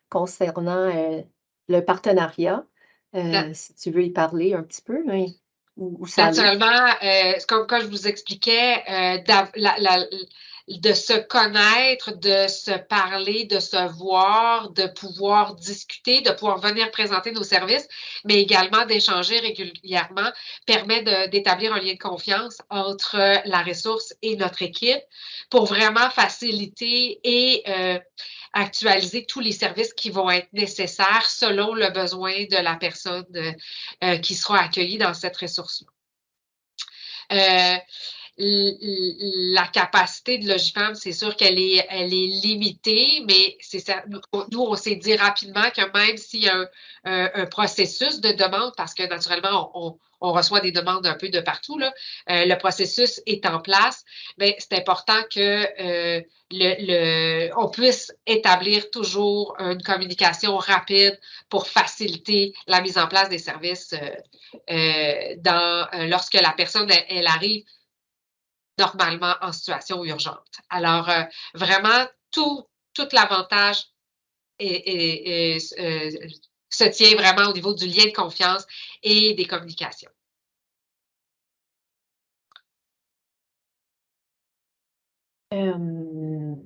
B: concernant le partenariat. Si tu veux y parler un petit peu, mais où ça
G: naturellement, comme je vous expliquais, de se connaître, de se parler, de se voir, de pouvoir discuter, de pouvoir venir présenter nos services, mais également d'échanger régulièrement, permet d'établir un lien de confiance entre la ressource et notre équipe pour vraiment faciliter et actualiser tous les services qui vont être nécessaires selon le besoin de la personne qui sera accueillie dans cette ressource-là. La capacité de Logifem, c'est sûr qu'elle est limitée, mais nous, on s'est dit rapidement que même s'il y a un processus de demande, parce que naturellement, on reçoit des demandes un peu de partout, là, le processus est en place, mais c'est important que on puisse établir toujours une communication rapide pour faciliter la mise en place des services lorsque la personne, elle arrive normalement en situation urgente. Alors, vraiment, tout l'avantage se tient vraiment au niveau du lien de confiance et des communications.
B: On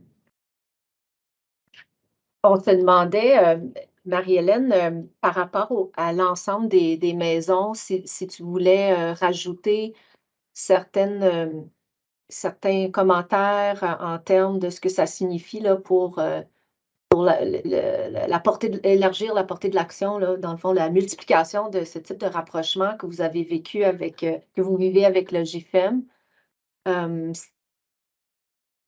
B: se demandait, Marie-Hélène, par rapport à l'ensemble des maisons, si tu voulais rajouter certains commentaires en termes de ce que ça signifie là, pour élargir la portée de l'action, dans le fond, la multiplication de ce type de rapprochement que vous avez vécu que vous vivez avec le Logifem.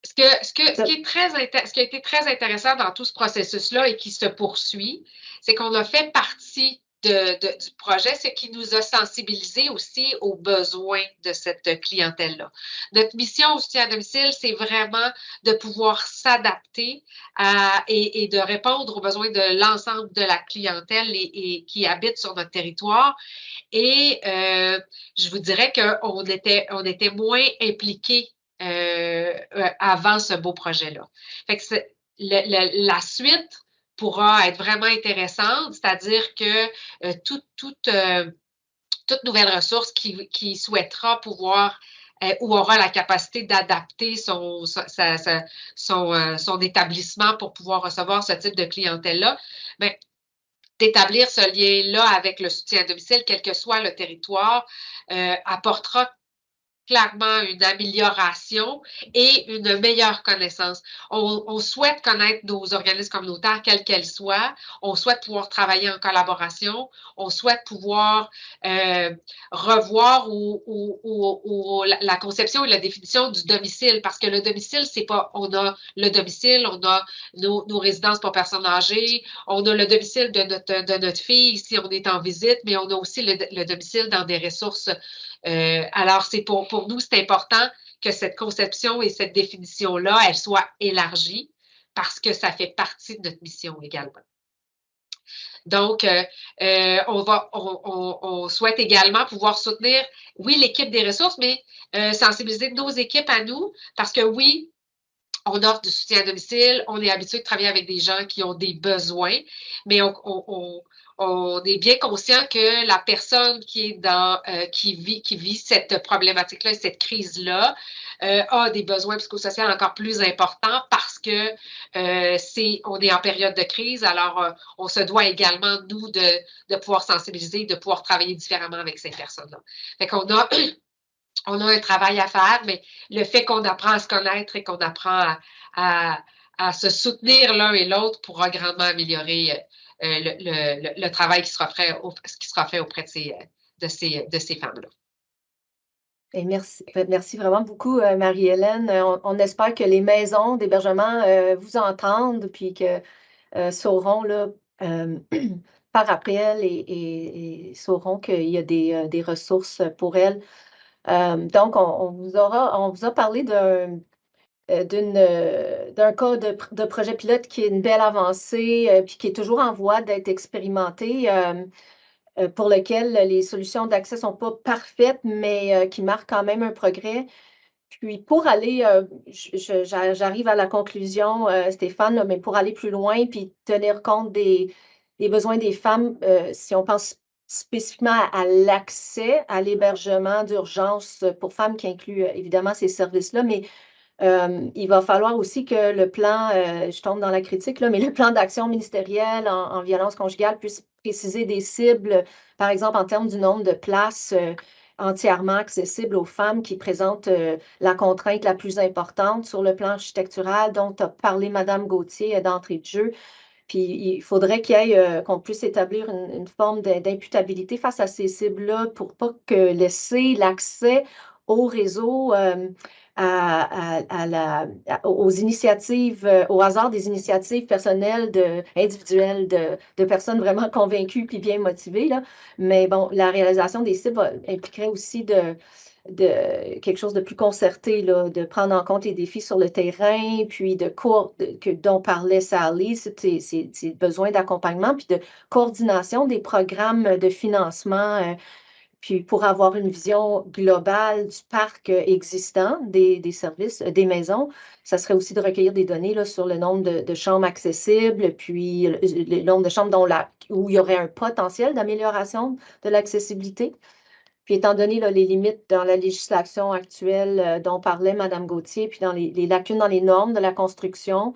G: Ce qui a été très intéressant dans tout ce processus-là et qui se poursuit, c'est qu'on a fait partie du projet, ce qui nous a sensibilisés aussi aux besoins de cette clientèle-là. Notre mission au soutien à domicile, c'est vraiment de pouvoir s'adapter et de répondre aux besoins de l'ensemble de la clientèle et qui habite sur notre territoire. Et je vous dirais qu'on était moins impliqués avant ce beau projet-là. Fait que la suite pourra être vraiment intéressante, c'est-à-dire que toute nouvelle ressource qui souhaitera pouvoir ou aura la capacité d'adapter son établissement pour pouvoir recevoir ce type de clientèle-là, bien, d'établir ce lien-là avec le soutien à domicile, quel que soit le territoire, apportera clairement une amélioration et une meilleure connaissance. On souhaite connaître nos organismes communautaires, quels qu'elles soient. On souhaite pouvoir travailler en collaboration. On souhaite pouvoir revoir la conception et la définition du domicile, parce que le domicile, c'est pas, on a le domicile, on a nos résidences pour personnes âgées, on a le domicile de notre fille si on est en visite, mais on a aussi le domicile dans des ressources. Alors, c'est pour nous, c'est important que cette conception et cette définition-là, elle soit élargie parce que ça fait partie de notre mission également. Donc, on souhaite également pouvoir soutenir, oui, l'équipe des ressources, mais sensibiliser nos équipes à nous parce que oui, on offre du soutien à domicile, on est habitué de travailler avec des gens qui ont des besoins, mais on est bien conscient que la personne qui est qui vit cette problématique-là, cette crise-là, a des besoins psychosociaux encore plus importants parce que on est en période de crise. Alors, on se doit également, nous, de pouvoir sensibiliser, de pouvoir travailler différemment avec ces personnes-là. Fait qu'on a on a un travail à faire, mais le fait qu'on apprend à se connaître et qu'on apprend à se soutenir l'un et l'autre pourra grandement améliorer le travail qui sera fait auprès de ces femmes-là.
B: Et merci vraiment beaucoup, Marie-Hélène. On espère que les maisons d'hébergement vous entendent puis que sauront là, par après elles et sauront qu'il y a des ressources pour elles. Donc, on vous a parlé d'un cas de projet pilote qui est une belle avancée puis qui est toujours en voie d'être expérimenté, pour lequel les solutions d'accès ne sont pas parfaites, mais qui marquent quand même un progrès. Puis pour aller, j'arrive à la conclusion, Stéphane, là, mais pour aller plus loin puis tenir compte des besoins des femmes, si on pense spécifiquement à l'accès à l'hébergement d'urgence pour femmes qui inclut évidemment ces services-là, mais il va falloir aussi que le plan, je tombe dans la critique, là, mais le plan d'action ministériel en violence conjugale puisse préciser des cibles, par exemple en termes du nombre de places entièrement accessibles aux femmes qui présentent la contrainte la plus importante sur le plan architectural dont a parlé Mme Gauthier d'entrée de jeu. Puis il faudrait qu'on puisse établir une forme d'imputabilité face à ces cibles-là pour pas que laisser l'accès au réseau aux initiatives, au hasard des initiatives personnelles, individuelles, de personnes vraiment convaincues puis bien motivées, là. Mais bon, la réalisation des cibles impliquerait aussi de quelque chose de plus concerté, là, de prendre en compte les défis sur le terrain, puis dont parlait Sally, ces besoins d'accompagnement, puis de coordination des programmes de financement, puis pour avoir une vision globale du parc existant, des services, des maisons. Ça serait aussi de recueillir des données là, sur le nombre de chambres accessibles, puis le nombre de chambres où il y aurait un potentiel d'amélioration de l'accessibilité. Puis étant donné là, les limites dans la législation actuelle dont parlait Mme Gauthier, puis dans les lacunes dans les normes de la construction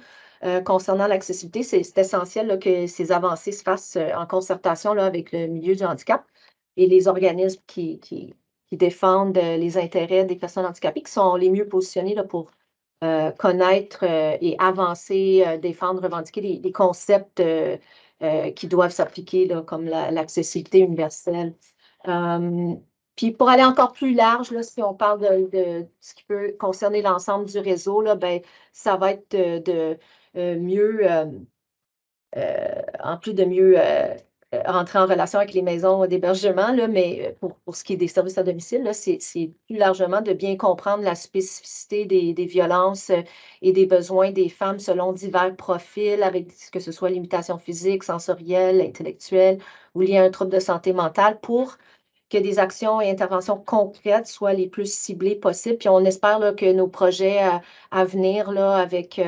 B: concernant l'accessibilité, c'est essentiel là, que ces avancées se fassent en concertation là, avec le milieu du handicap et les organismes qui défendent les intérêts des personnes handicapées, qui sont les mieux positionnés là, pour connaître et avancer, défendre, revendiquer les concepts qui doivent s'appliquer, comme l'accessibilité universelle. Puis pour aller encore plus large, là, si on parle de ce qui peut concerner l'ensemble du réseau, là, ben, ça va être de mieux, en plus de mieux rentrer en relation avec les maisons d'hébergement, là, mais pour ce qui est des services à domicile, là, c'est plus largement de bien comprendre la spécificité des violences et des besoins des femmes selon divers profils, avec que ce soit limitation physique, sensorielle, intellectuelle ou liée à un trouble de santé mentale, pour que des actions et interventions concrètes soient les plus ciblées possibles. Puis on espère là, que nos projets à venir là, avec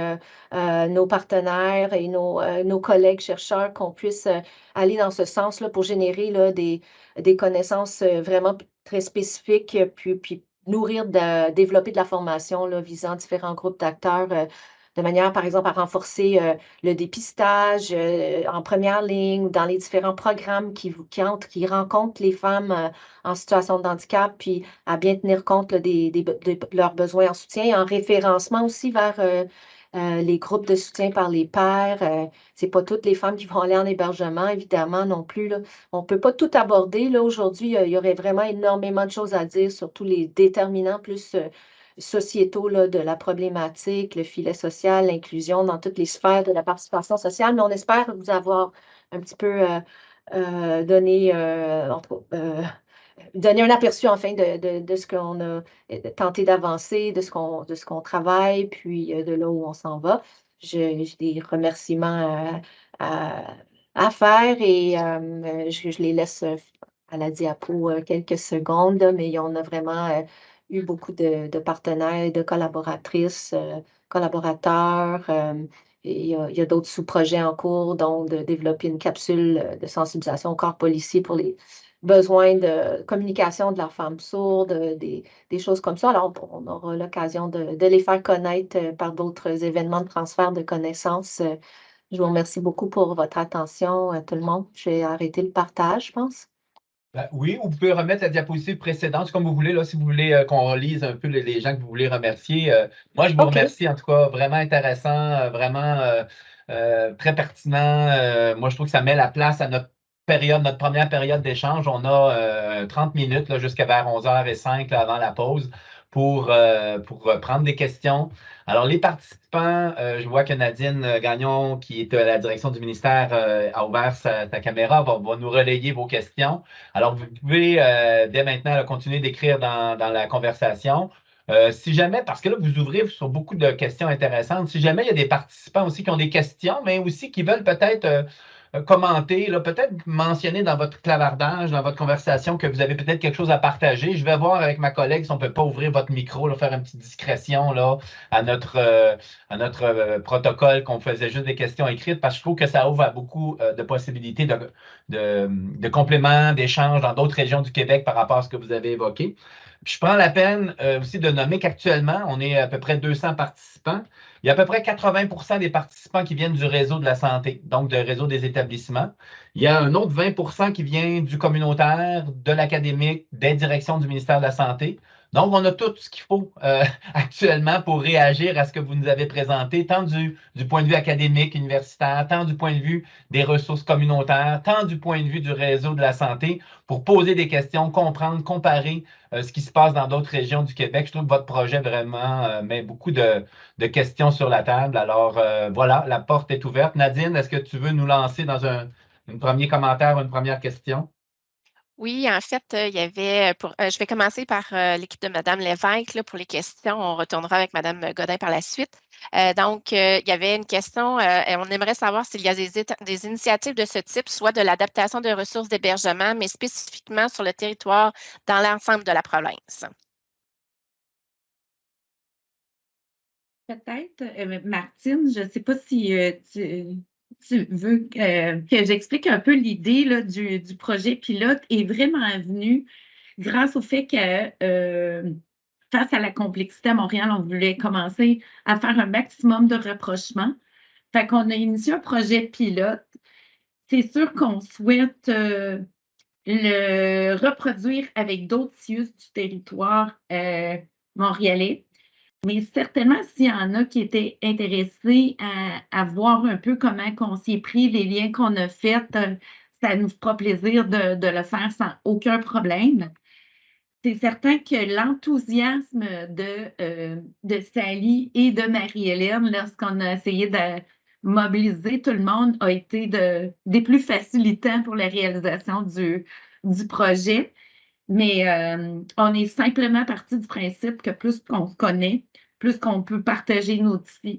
B: nos partenaires et nos collègues chercheurs, qu'on puisse aller dans ce sens-là pour générer là, des connaissances vraiment très spécifiques, puis nourrir, développer de la formation là, visant différents groupes d'acteurs de manière, par exemple, à renforcer le dépistage en première ligne ou dans les différents programmes qui rencontrent les femmes en situation de handicap, puis à bien tenir compte là, de leurs besoins en soutien et en référencement aussi vers les groupes de soutien par les pairs. C'est pas toutes les femmes qui vont aller en hébergement, évidemment, non plus, là. On peut pas tout aborder. Là, aujourd'hui, il y aurait vraiment énormément de choses à dire sur tous les déterminants plus sociétaux là, de la problématique, le filet social, l'inclusion dans toutes les sphères de la participation sociale. Mais on espère vous avoir un petit peu donné, donner un aperçu enfin de ce qu'on a tenté d'avancer, de ce qu'on travaille, puis de là où on s'en va. J'ai des remerciements à faire et je les laisse à la diapo quelques secondes, là, mais on a vraiment eu beaucoup de partenaires, de collaboratrices, collaborateurs. Et il y a d'autres sous-projets en cours, donc de développer une capsule de sensibilisation au corps policier pour les besoins de communication de la femme sourde, des choses comme ça. Alors, on aura l'occasion de les faire connaître par d'autres événements de transfert de connaissances. Je vous remercie beaucoup pour votre attention, tout le monde. Je vais arrêter le partage, je pense.
A: Ben oui, vous pouvez remettre la diapositive précédente, comme vous voulez, là, si vous voulez qu'on relise un peu les gens que vous voulez remercier. Moi, je vous remercie, en tout cas, vraiment intéressant, vraiment très pertinent. Moi, je trouve que ça met la place à notre première période d'échange. On a 30 minutes là, jusqu'à vers 11h05 là, avant la pause pour prendre des questions. Alors, les participants, je vois que Nadine Gagnon, qui est à la direction du ministère, a ouvert sa caméra, va nous relayer vos questions. Alors, vous pouvez dès maintenant là, continuer d'écrire dans la conversation. Si jamais, parce que là, vous ouvrez sur beaucoup de questions intéressantes, si jamais il y a des participants aussi qui ont des questions, mais aussi qui veulent peut-être commenter, peut-être mentionner dans votre clavardage, dans votre conversation, que vous avez peut-être quelque chose à partager. Je vais voir avec ma collègue si on ne peut pas ouvrir votre micro, là, faire une petite discrétion là, à notre protocole qu'on faisait juste des questions écrites, parce que je trouve que ça ouvre à beaucoup de possibilités de compléments, d'échanges dans d'autres régions du Québec par rapport à ce que vous avez évoqué. Puis je prends la peine aussi de nommer qu'actuellement, on est à peu près 200 participants. Il y a à peu près 80 des participants qui viennent du réseau de la santé, donc du réseau des établissements. Il y a un autre 20 qui vient du communautaire, de l'académique, des directions du ministère de la Santé. Donc, on a tout ce qu'il faut actuellement pour réagir à ce que vous nous avez présenté, tant du point de vue académique, universitaire, tant du point de vue des ressources communautaires, tant du point de vue du réseau de la santé, pour poser des questions, comprendre, comparer ce qui se passe dans d'autres régions du Québec. Je trouve que votre projet vraiment met beaucoup de questions sur la table. Alors, voilà, la porte est ouverte. Nadine, est-ce que tu veux nous lancer dans un premier commentaire, une première question?
H: Oui, en fait, il y avait, je vais commencer par l'équipe de Mme Lévesque là, pour les questions. On retournera avec Mme Godin par la suite. Donc, il y avait une question, et on aimerait savoir s'il y a des initiatives de ce type, soit de l'adaptation de ressources d'hébergement, mais spécifiquement sur le territoire dans l'ensemble de la province.
F: Peut-être, Martine, je ne sais pas si tu veux que j'explique un peu l'idée là, du projet pilote est vraiment venue grâce au fait que face à la complexité à Montréal, on voulait commencer à faire un maximum de rapprochement. Fait qu'on a initié un projet pilote. C'est sûr qu'on souhaite le reproduire avec d'autres CIUS du territoire montréalais. Mais certainement, s'il y en a qui étaient intéressés à voir un peu comment on s'y est pris, les liens qu'on a faits, ça nous fera plaisir de le faire sans aucun problème. C'est certain que l'enthousiasme de Sally et de Marie-Hélène, lorsqu'on a essayé de mobiliser tout le monde, a été des plus facilitants pour la réalisation du projet. Mais on est simplement parti du principe que plus qu'on se connaît, plus qu'on peut partager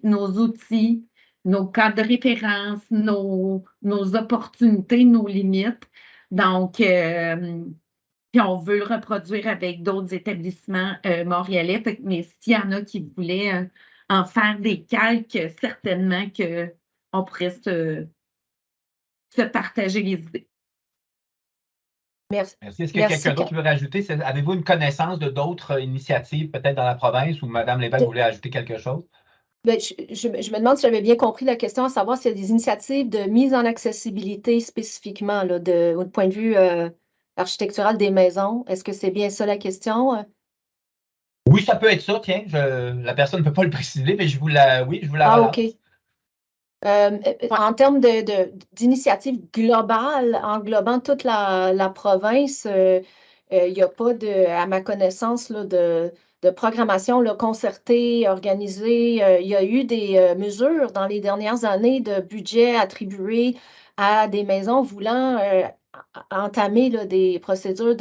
F: nos outils, nos cadres de référence, nos opportunités, nos limites. Donc, Puis on veut le reproduire avec d'autres établissements montréalais. Mais s'il y en a qui voulaient en faire des calques, certainement qu'on pourrait se partager les idées.
B: Merci.
A: Merci. Est-ce qu'il y a quelqu'un d'autre qui veut rajouter? Avez-vous une connaissance de d'autres initiatives, peut-être dans la province, ou Mme Lévesque voulait ajouter quelque chose?
B: Ben, je me demande si j'avais bien compris la question, à savoir s'il y a des initiatives de mise en accessibilité spécifiquement, là, au point de vue architectural des maisons. Est-ce que c'est bien ça la question?
A: Oui, ça peut être ça, tiens. La personne ne peut pas le préciser, mais je vous la
B: Ah,
A: relance.
B: OK. En termes d'initiative globale, englobant toute la province, il n'y a pas à ma connaissance, là, de programmation là, concertée, organisée. Il y a eu des mesures dans les dernières années de budget attribués à des maisons voulant entamer là, des procédures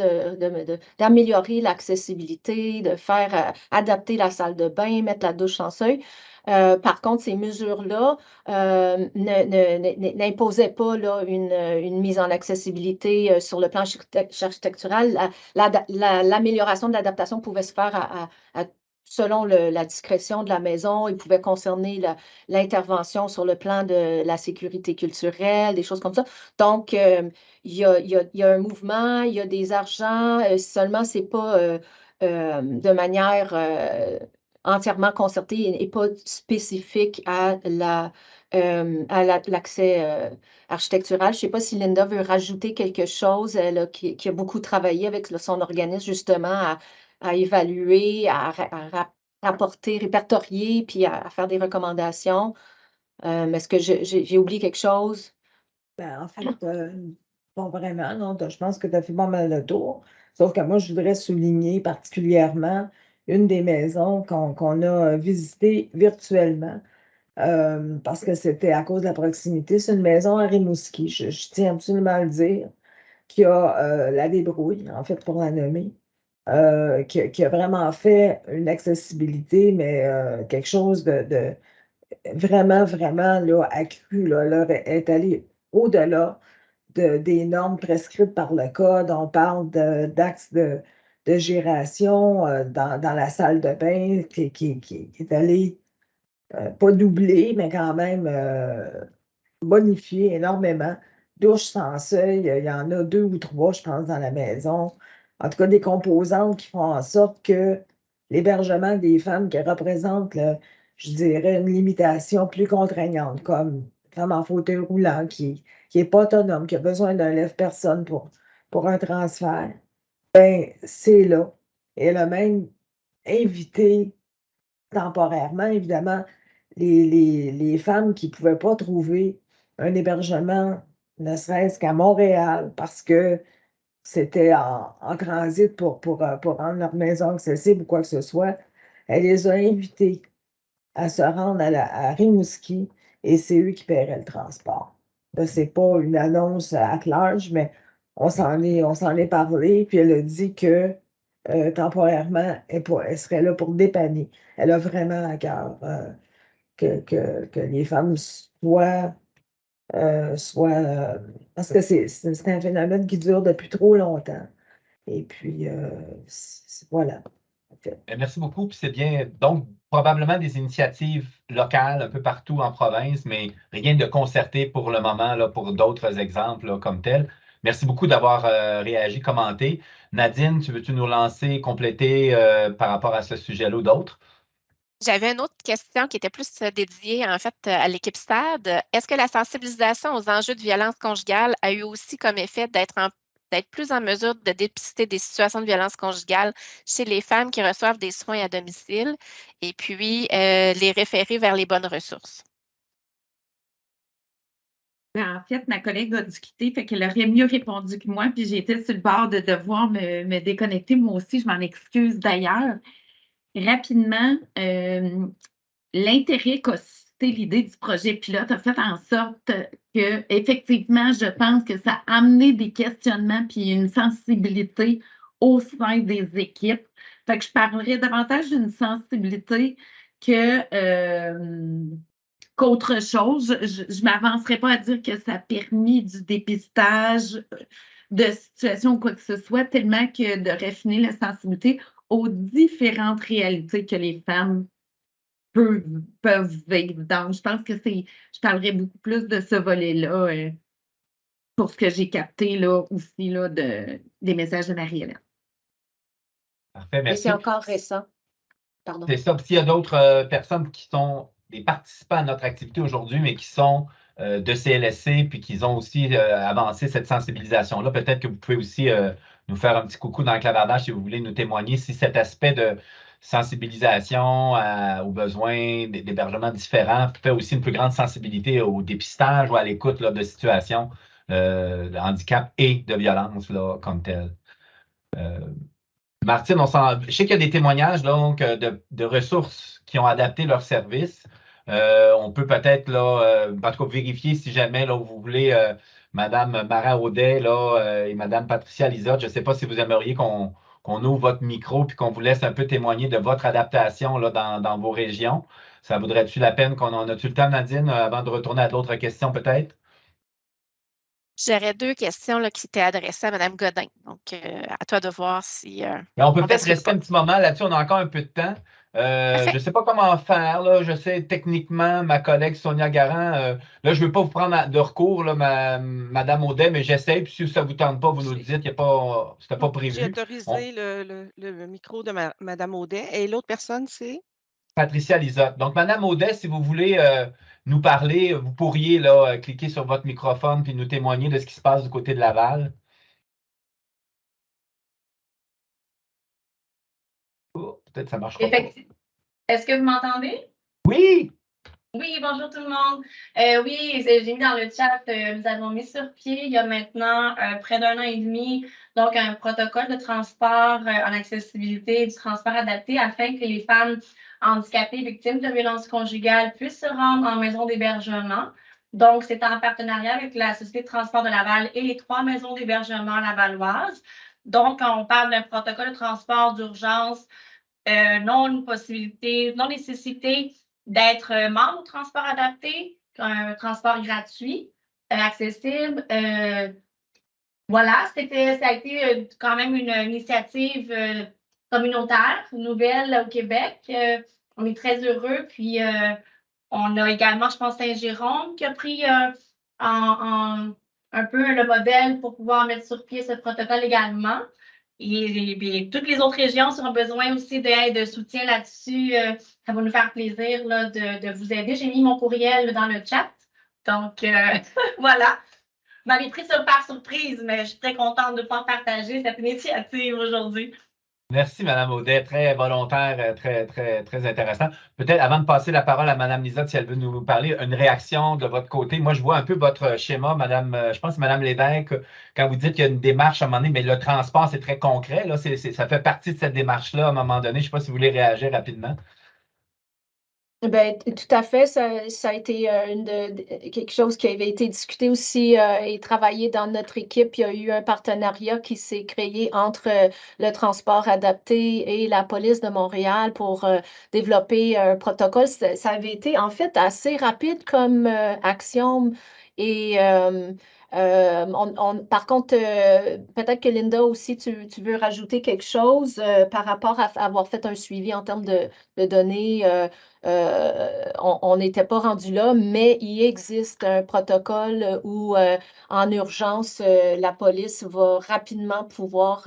B: d'améliorer l'accessibilité, de faire adapter la salle de bain, mettre la douche en seuil. Par contre, ces mesures-là n'imposaient pas là, une mise en accessibilité sur le plan architectural. L'amélioration de l'adaptation pouvait se faire selon la discrétion de la maison. Il pouvait concerner l'intervention sur le plan de la sécurité culturelle, des choses comme ça. Donc, il y a un mouvement, il y a des argents, seulement ce n'est pas de manière entièrement concertée et pas spécifique à l'accès architectural. Je ne sais pas si Linda veut rajouter quelque chose, elle qui a beaucoup travaillé avec son organisme justement à évaluer, à rapporter, répertorier, puis à faire des recommandations. Est-ce que j'ai oublié quelque chose?
C: Ben, en fait, pas vraiment, non. Je pense que tu as fait pas mal de tour. Sauf que moi, je voudrais souligner particulièrement une des maisons qu'on a visitées virtuellement. Parce que c'était à cause de la proximité. C'est une maison à Rimouski, je tiens absolument à le dire, qui a la débrouille, en fait, pour la nommer, qui a vraiment fait une accessibilité, mais quelque chose de vraiment, vraiment là, accru. Là, elle est allée au-delà des normes prescrites par le code. On parle d'axes de gération dans la salle de bain qui est allée pas doublé, mais quand même bonifié énormément. Douche sans seuil, il y en a 2 ou 3, je pense, dans la maison. En tout cas, des composantes qui font en sorte que l'hébergement des femmes qui représentent, je dirais, une limitation plus contraignante, comme une femme en fauteuil roulant qui n'est pas autonome, qui a besoin d'un lève-personne pour un transfert, ben c'est là. Et elle a même invité temporairement, évidemment, les femmes qui ne pouvaient pas trouver un hébergement, ne serait-ce qu'à Montréal, parce que c'était en transit pour rendre leur maison accessible ou quoi que ce soit, elle les a invitées à se rendre à Rimouski et c'est eux qui paieraient le transport. Ce n'est pas une annonce à large, mais on s'en est parlé, puis elle a dit que temporairement, elle serait là pour dépanner. Elle a vraiment à cœur que les femmes soient parce que c'est un phénomène qui dure depuis trop longtemps. Et puis, voilà.
A: Merci beaucoup. Puis c'est bien, donc, probablement des initiatives locales un peu partout en province, mais rien de concerté pour le moment, là, pour d'autres exemples là, comme tels. Merci beaucoup d'avoir réagi, commenté. Nadine, veux-tu nous lancer, compléter par rapport à ce sujet-là ou d'autres?
H: J'avais une autre question qui était plus dédiée en fait à l'équipe STAD. Est-ce que la sensibilisation aux enjeux de violence conjugale a eu aussi comme effet d'être plus en mesure de dépister des situations de violence conjugale chez les femmes qui reçoivent des soins à domicile et puis les référer vers les bonnes ressources?
F: En fait, ma collègue a discuté, fait qu'elle aurait mieux répondu que moi, puis j'étais sur le bord de devoir me déconnecter. Moi aussi, je m'en excuse d'ailleurs. Rapidement, l'intérêt qu'a suscité l'idée du projet pilote a fait en sorte que, effectivement, je pense que ça a amené des questionnements puis une sensibilité au sein des équipes. Fait que je parlerais davantage d'une sensibilité qu'autre chose. Je ne m'avancerai pas à dire que ça a permis du dépistage de situation ou quoi que ce soit, tellement que de raffiner la sensibilité aux différentes réalités que les femmes peuvent vivre. Donc, je pense que je parlerai beaucoup plus de ce volet-là pour ce que j'ai capté là aussi là, des messages de Marie-Hélène.
A: Parfait,
B: Et
A: merci.
B: c'est encore récent. Pardon.
A: C'est ça. Puis s'il y a d'autres personnes qui sont des participants à notre activité aujourd'hui, mais qui sont de CLSC, puis qui ont aussi avancé cette sensibilisation-là, peut-être que vous pouvez aussi nous faire un petit coucou dans le clavardage si vous voulez nous témoigner si cet aspect de sensibilisation aux besoins d'hébergement différents fait aussi une plus grande sensibilité au dépistage ou à l'écoute de situations de handicap et de violence là, comme tel. Martine, je sais qu'il y a des témoignages donc, de ressources qui ont adapté leur service. On peut peut-être là, en tout cas, vérifier si jamais là, vous voulez Mme Mara Audet là, et Mme Patricia Lizotte. Je ne sais pas si vous aimeriez qu'on ouvre votre micro puis qu'on vous laisse un peu témoigner de votre adaptation là, dans vos régions. Ça vaudrait-tu la peine qu'on en a-tu le temps, Nadine, avant de retourner à d'autres questions peut-être?
H: J'aurais 2 questions là, qui étaient adressées à Mme Godin. Donc, à toi de voir si.
A: On peut peut-être rester un petit moment là-dessus. On a encore un peu de temps. Je ne sais pas comment faire. Là. Je sais techniquement, ma collègue Sonia Garand, là, je ne veux pas vous prendre de recours, là, Mme Audet, mais j'essaie. Puis si ça ne vous tente pas, vous nous le dites. Ce n'était pas prévu.
I: J'ai autorisé le micro de Mme Audet. Et l'autre personne, c'est?
A: Patricia Lizotte. Donc, Mme Audet, si vous voulez nous parler, vous pourriez là, cliquer sur votre microphone puis nous témoigner de ce qui se passe du côté de Laval. Oh, peut-être que ça marche pas.
J: Est-ce que vous m'entendez?
A: Oui!
J: Oui, bonjour tout le monde. Oui, j'ai mis dans le chat, nous avons mis sur pied il y a maintenant près d'1 an et demi, donc un protocole de transport en accessibilité du transport adapté afin que les femmes handicapées victimes de violences conjugales puissent se rendre en maison d'hébergement. Donc, c'est en partenariat avec la Société de transport de Laval et les 3 maisons d'hébergement lavalloises. Donc, on parle d'un protocole de transport d'urgence, non nécessité d'être membre au transport adapté, un transport gratuit, accessible. Voilà, ça a été quand même une initiative communautaire, nouvelle au Québec. On est très heureux. Puis, on a également, je pense, Saint-Jérôme qui a pris un peu le modèle pour pouvoir mettre sur pied ce protocole également. Et toutes les autres régions, si on a besoin aussi d'aide, de soutien là-dessus, ça va nous faire plaisir là, de vous aider. J'ai mis mon courriel dans le chat. Donc, voilà. Vous m'avez pris par surprise, mais je suis très contente de pouvoir partager cette initiative aujourd'hui.
A: Merci, Mme Audet. Très volontaire, très, très, très intéressant. Peut-être, avant de passer la parole à Mme Lizotte, si elle veut nous parler, une réaction de votre côté. Moi, je vois un peu votre schéma, Madame, je pense que Mme Lévesque, quand vous dites qu'il y a une démarche à un moment donné, mais le transport, c'est très concret. Là, ça fait partie de cette démarche-là à un moment donné. Je ne sais pas si vous voulez réagir rapidement.
B: Bien, tout à fait. Ça a été quelque chose qui avait été discuté aussi et travaillé dans notre équipe. Il y a eu un partenariat qui s'est créé entre le transport adapté et la police de Montréal pour développer un protocole. Ça avait été en fait assez rapide comme action et par contre, peut-être que Linda aussi, tu veux rajouter quelque chose par rapport à avoir fait un suivi en termes de données. On n'était pas rendu là, mais il existe un protocole où, en urgence, la police va rapidement pouvoir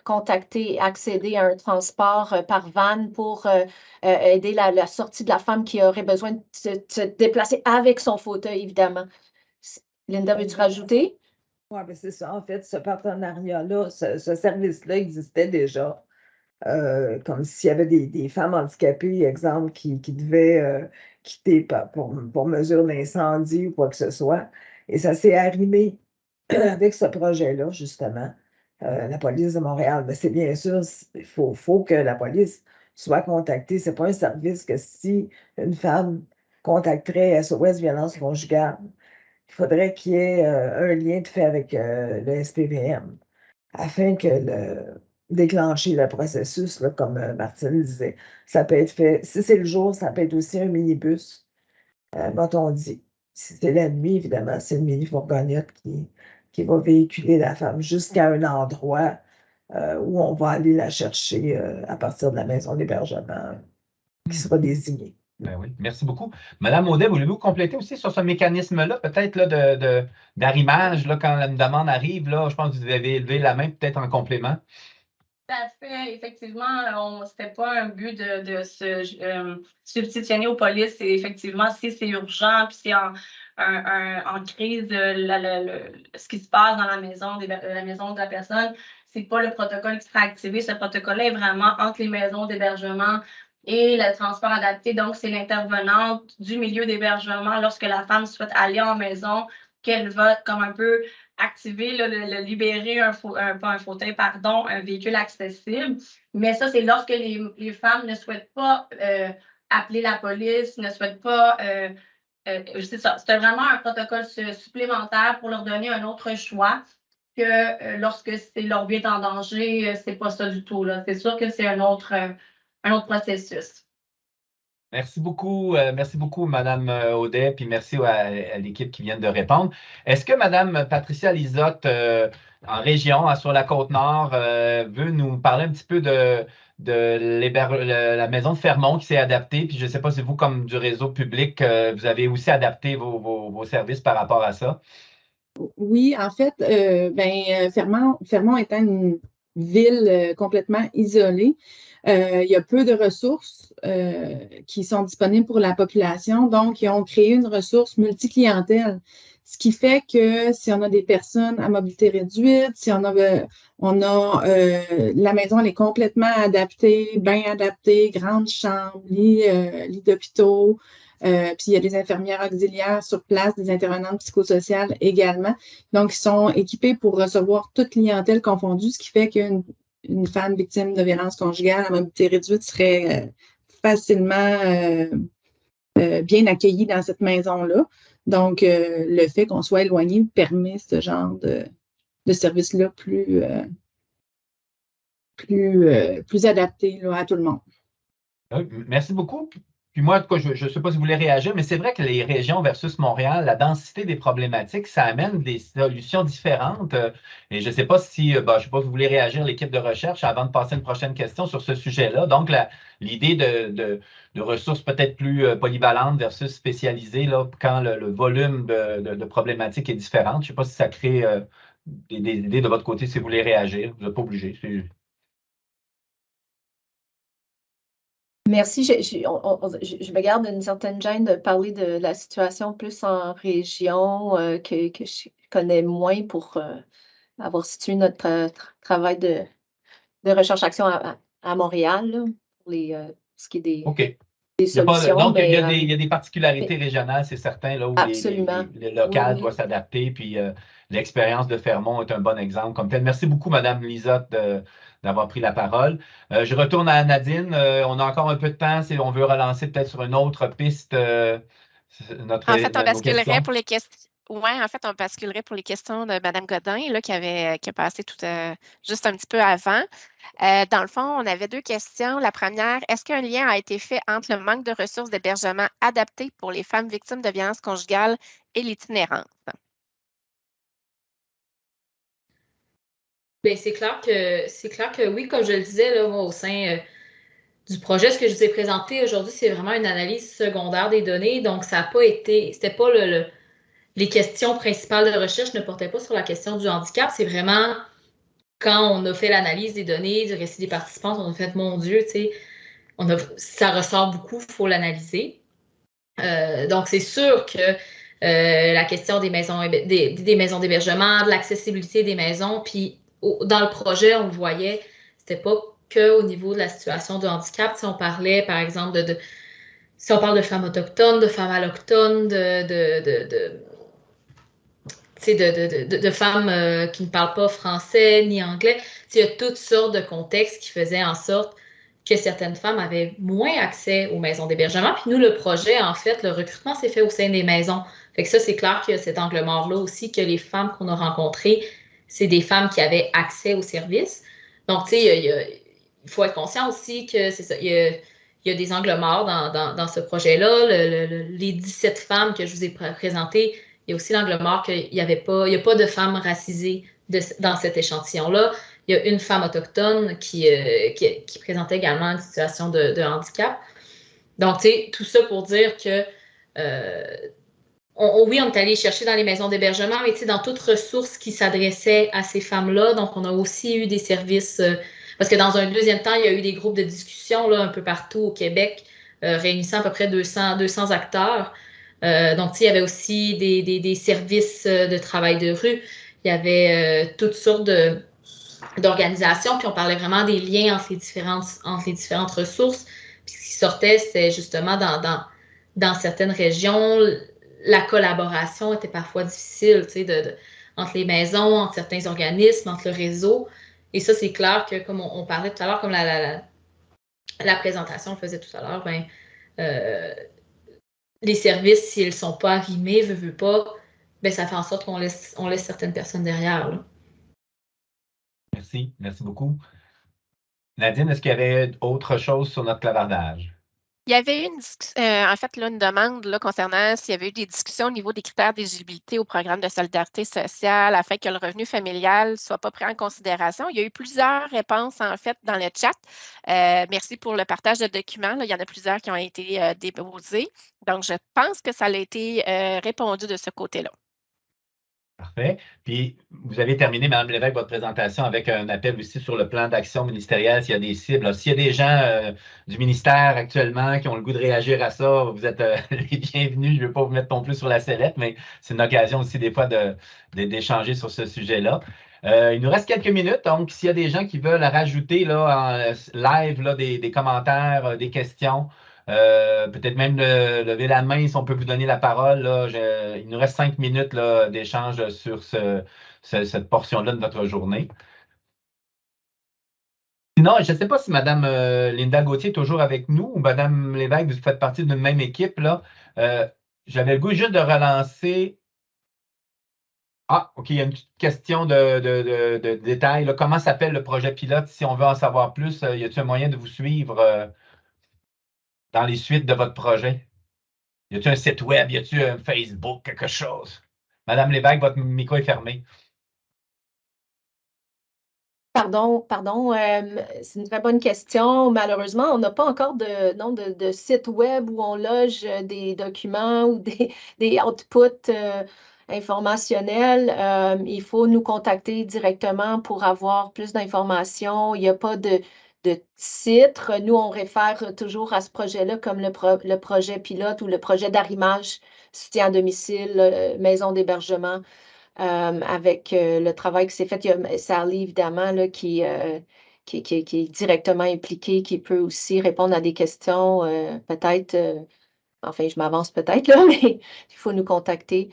B: contacter et accéder à un transport par van pour aider la sortie de la femme qui aurait besoin de se déplacer avec son fauteuil, évidemment. Linda, veux-tu rajouter?
C: Oui, mais c'est ça. En fait, ce partenariat-là, ce service-là existait déjà. Comme s'il y avait des femmes handicapées, exemple, qui devaient quitter pour mesure d'incendie ou quoi que ce soit. Et ça s'est arrimé avec ce projet-là, justement, la police de Montréal. Mais c'est bien sûr, il faut que la police soit contactée. Ce n'est pas un service que si une femme contacterait SOS Violence conjugale, il faudrait qu'il y ait un lien de fait avec le SPVM afin que déclencher le processus, là, comme Martine disait. Ça peut être fait, si c'est le jour, ça peut être aussi un minibus, on dit. Si c'est la nuit, évidemment, c'est une mini-fourgonnette qui qui va véhiculer la femme jusqu'à un endroit où on va aller la chercher à partir de la maison d'hébergement qui sera désignée.
A: Ben oui, merci beaucoup. Madame Audet, voulez-vous compléter aussi sur ce mécanisme-là, peut-être là, d'arrimage, là, quand une demande arrive, là, je pense que vous avez levé la main peut-être en complément.
J: Tout à fait. Effectivement, c'était pas un but de se substitutionner aux polices. Et effectivement, si c'est urgent, puis c'est en crise, ce qui se passe dans la maison de la personne, c'est pas le protocole qui sera activé. Ce protocole-là est vraiment entre les maisons d'hébergement et le transport adapté. Donc, c'est l'intervenante du milieu d'hébergement lorsque la femme souhaite aller en maison, qu'elle va comme un peu activer, le libérer pas un fauteuil, pardon, un véhicule accessible. Mais ça, c'est lorsque les femmes ne souhaitent pas appeler la police, ne souhaitent pas. C'est ça. C'est vraiment un protocole supplémentaire pour leur donner un autre choix que lorsque leur vie est en danger, c'est pas ça du tout. C'est sûr que c'est un autre processus.
A: Merci beaucoup, Mme Audet, puis merci à l'équipe qui vient de répondre. Est-ce que Mme Patricia Lisotte, en région, sur la Côte-Nord, veut nous parler un petit peu de la maison de Fermont qui s'est adaptée? Puis je ne sais pas si vous, comme du réseau public, vous avez aussi adapté vos services par rapport à ça.
K: Oui, en fait, Fermont étant une ville complètement isolée, il y a peu de ressources qui sont disponibles pour la population. Donc, ils ont créé une ressource multi-clientèle. Ce qui fait que si on a des personnes à mobilité réduite, si on a la maison, elle est complètement adaptée, bien adaptée, grande chambre, lit d'hôpitaux. Puis il y a des infirmières auxiliaires sur place, des intervenantes psychosociales également. Donc, ils sont équipés pour recevoir toute clientèle confondue, ce qui fait qu'une femme victime de violence conjugale à mobilité réduite serait facilement bien accueillie dans cette maison-là. Donc, le fait qu'on soit éloigné permet ce genre de service-là plus adapté là, à tout le monde.
A: Merci beaucoup. Puis moi, en tout cas, je ne sais pas si vous voulez réagir, mais c'est vrai que les régions versus Montréal, la densité des problématiques, ça amène des solutions différentes. Et je ne sais pas si, je ne sais pas si vous voulez réagir, l'équipe de recherche, avant de passer à une prochaine question sur ce sujet-là. Donc, l'idée de ressources peut-être plus polyvalentes versus spécialisées, là, quand le volume de problématiques est différent. Je ne sais pas si ça crée des idées de votre côté, si vous voulez réagir. Vous n'êtes pas obligé.
B: Merci. Je me garde une certaine gêne de parler de la situation plus en région que je connais moins pour avoir situé notre travail de recherche-action à Montréal, là, pour ce qui est des solutions.
A: Donc, il y a des particularités régionales, c'est certain, là, où
B: absolument.
A: les locales doivent s'adapter. Puis l'expérience de Fermont est un bon exemple comme tel. Merci beaucoup, Mme Lisotte, d'avoir pris la parole. Je retourne à Nadine. On a encore un peu de temps si on veut relancer peut-être sur une autre piste.
H: On basculerait pour les questions. Oui, en fait, on basculerait pour les questions de Mme Godin, là, qui a passé juste un petit peu avant. Dans le fond, on avait deux questions. La première, est-ce qu'un lien a été fait entre le manque de ressources d'hébergement adaptées pour les femmes victimes de violences conjugales et l'itinérance?
L: Bien, c'est clair que oui, comme je le disais, là, moi, au sein du projet, ce que je vous ai présenté aujourd'hui, c'est vraiment une analyse secondaire des données. Donc, ça n'a pas été, c'était pas les questions principales de recherche ne portaient pas sur la question du handicap. C'est vraiment quand on a fait l'analyse des données, du récit des participantes, on a fait, mon Dieu, tu sais, ça ressort beaucoup, il faut l'analyser. Donc, c'est sûr que la question des maisons d'hébergement, de l'accessibilité des maisons, puis dans le projet, on le voyait, c'était pas qu'au niveau de la situation de handicap. Si on parlait, par exemple, si on parle de femmes autochtones, de femmes allochtones, de femmes qui ne parlent pas français ni anglais. Il y a toutes sortes de contextes qui faisaient en sorte que certaines femmes avaient moins accès aux maisons d'hébergement. Puis nous, le projet, en fait, le recrutement s'est fait au sein des maisons. Fait que ça, c'est clair qu'il y a cet angle mort-là aussi, que les femmes qu'on a rencontrées, c'est des femmes qui avaient accès aux services. Donc, tu sais, il faut être conscient aussi que c'est ça. Il y a des angles morts dans ce projet-là. Les 17 femmes que je vous ai présentées, Il y a aussi l'angle mort qu'il n'y a pas de femmes racisées dans cet échantillon-là. Il y a une femme autochtone qui présentait également une situation de handicap. Donc, tu sais, tout ça pour dire que oui, on est allé chercher dans les maisons d'hébergement, mais tu sais, dans toute ressource qui s'adressait à ces femmes-là. Donc, on a aussi eu des services, parce que dans un deuxième temps, il y a eu des groupes de discussion là, un peu partout au Québec, réunissant à peu près 200 acteurs. Donc, tu sais, il y avait aussi des services de travail de rue. Il y avait toutes sortes d'organisations, puis on parlait vraiment des liens entre les différentes ressources. Puis ce qui sortait, c'était justement dans certaines régions, la collaboration était parfois difficile, tu sais, entre les maisons, entre certains organismes, entre le réseau. Et ça, c'est clair que, comme on parlait tout à l'heure, comme la présentation le faisait tout à l'heure, ben, les services, s'ils ne sont pas arrimés, veut pas, ben, ça fait en sorte qu'on laisse certaines personnes derrière. Là.
A: Merci beaucoup. Nadine, est-ce qu'il y avait autre chose sur notre clavardage?
H: Il y avait en fait une demande là, concernant s'il y avait eu des discussions au niveau des critères d'éligibilité au programme de solidarité sociale afin que le revenu familial ne soit pas pris en considération. Il y a eu plusieurs réponses en fait dans le chat. Merci pour le partage de documents. Là, il y en a plusieurs qui ont été déposés. Donc, je pense que ça a été répondu de ce côté-là.
A: Parfait. Puis, vous avez terminé, Mme Lévesque, votre présentation avec un appel aussi sur le plan d'action ministériel, s'il y a des cibles. Alors, s'il y a des gens du ministère actuellement qui ont le goût de réagir à ça, vous êtes les bienvenus. Je ne veux pas vous mettre non plus sur la sellette, mais c'est une occasion aussi des fois d'échanger sur ce sujet-là. Il nous reste quelques minutes, donc s'il y a des gens qui veulent rajouter là, en live là, des commentaires, des questions, peut-être même lever la main si on peut vous donner la parole. Là, il nous reste 5 minutes d'échange sur cette portion-là de notre journée. Sinon, je ne sais pas si Mme Linda Gauthier est toujours avec nous ou Mme Lévesque, vous faites partie d'une même équipe. Là. J'avais le goût juste de relancer. Ah, OK, il y a une petite question de détail. Là. Comment s'appelle le projet pilote? Si on veut en savoir plus, y a-t-il un moyen de vous suivre dans les suites de votre projet? Y a-t-il un site web? Y a-t-il un Facebook, quelque chose? Madame Lévesque, votre micro est fermé.
B: Pardon, c'est une très bonne question. Malheureusement, on n'a pas encore de site web où on loge des documents ou des outputs informationnels. Il faut nous contacter directement pour avoir plus d'informations. Il n'y a pas de titre. Nous, on réfère toujours à ce projet-là comme le projet pilote ou le projet d'arrimage, soutien à domicile, maison d'hébergement. Avec le travail qui s'est fait. Il y a Sally, évidemment, là, qui est directement impliquée, qui peut aussi répondre à des questions, peut-être, enfin, je m'avance peut-être, là, mais il faut nous contacter.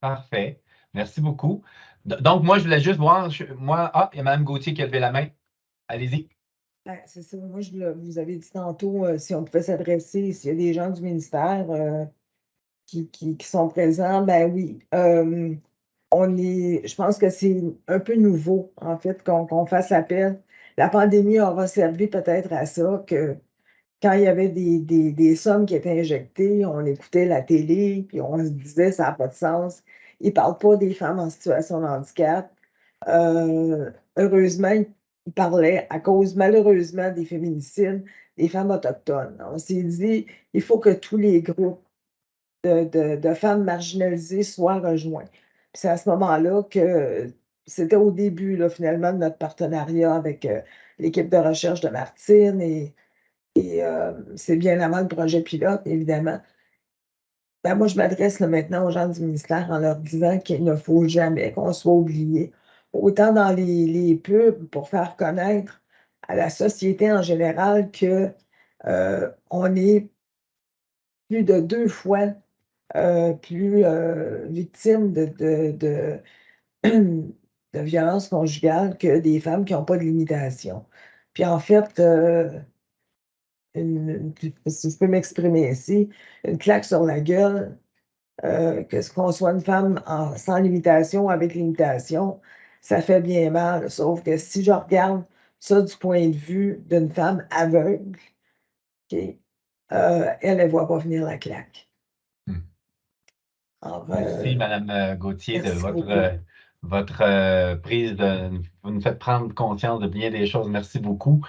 A: Parfait. Merci beaucoup. Donc, moi, je voulais juste voir, il y a Mme Gauthier qui a levé la main. Allez-y.
C: C'est ça. Moi, vous avez dit tantôt si on pouvait s'adresser, s'il y a des gens du ministère qui sont présents, ben oui. Je pense que c'est un peu nouveau, en fait, qu'on fasse appel. La pandémie aura servi peut-être à ça, que quand il y avait des sommes qui étaient injectées, on écoutait la télé, puis on se disait ça n'a pas de sens. Ils ne parlent pas des femmes en situation de handicap. Heureusement, ils parlaient, à cause malheureusement des féminicides, des femmes autochtones. On s'est dit, il faut que tous les groupes de femmes marginalisées soient rejoints. Puis c'est à ce moment-là que c'était au début, là, finalement, de notre partenariat avec l'équipe de recherche de Martine et c'est bien avant le projet pilote, évidemment. Ben, moi, je m'adresse maintenant aux gens du ministère en leur disant qu'il ne faut jamais qu'on soit oublié. Autant dans les pubs pour faire connaître à la société en général que on est plus de 2 fois plus victimes de violences conjugales que des femmes qui n'ont pas de limitation. Puis en fait, si je peux m'exprimer ici, une claque sur la gueule, qu'on soit une femme sans limitation ou avec limitation, ça fait bien mal. Sauf que si je regarde ça du point de vue d'une femme aveugle, okay, elle ne voit pas venir la claque. Alors,
A: Merci, Mme Gauthier, de
C: merci beaucoup.
A: votre prise de. Vous nous faites prendre conscience de bien des choses. Merci beaucoup.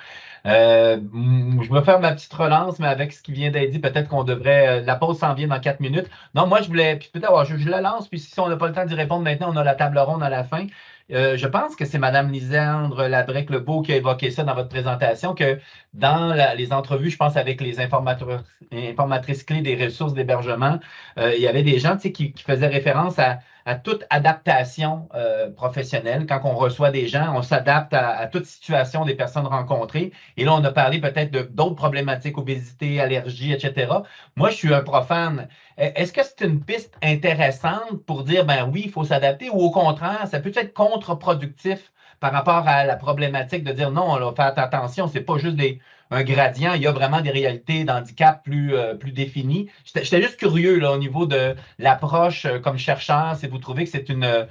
A: Je vais faire ma petite relance, mais avec ce qui vient d'être dit, peut-être qu'on devrait. La pause s'en vient dans 4 minutes. Non, moi, je voulais. Puis peut-être, je la lance, puis si on n'a pas le temps d'y répondre maintenant, on a la table ronde à la fin. Je pense que c'est Mme Lisandre Labrec-Lebeau qui a évoqué ça dans votre présentation, que dans les entrevues, je pense, avec les informatrices clés des ressources d'hébergement, il y avait des gens qui faisaient référence à toute adaptation professionnelle. Quand on reçoit des gens, on s'adapte à toute situation des personnes rencontrées. Et là, on a parlé peut-être d'autres problématiques, obésité, allergie, etc. Moi, je suis un profane. Est-ce que c'est une piste intéressante pour dire, ben oui, il faut s'adapter, ou au contraire, ça peut être contre-productif par rapport à la problématique de dire non, on va faire attention, c'est pas juste un gradient, il y a vraiment des réalités d'handicap plus définies. J'étais juste curieux là, au niveau de l'approche comme chercheur, si vous trouvez que c'est une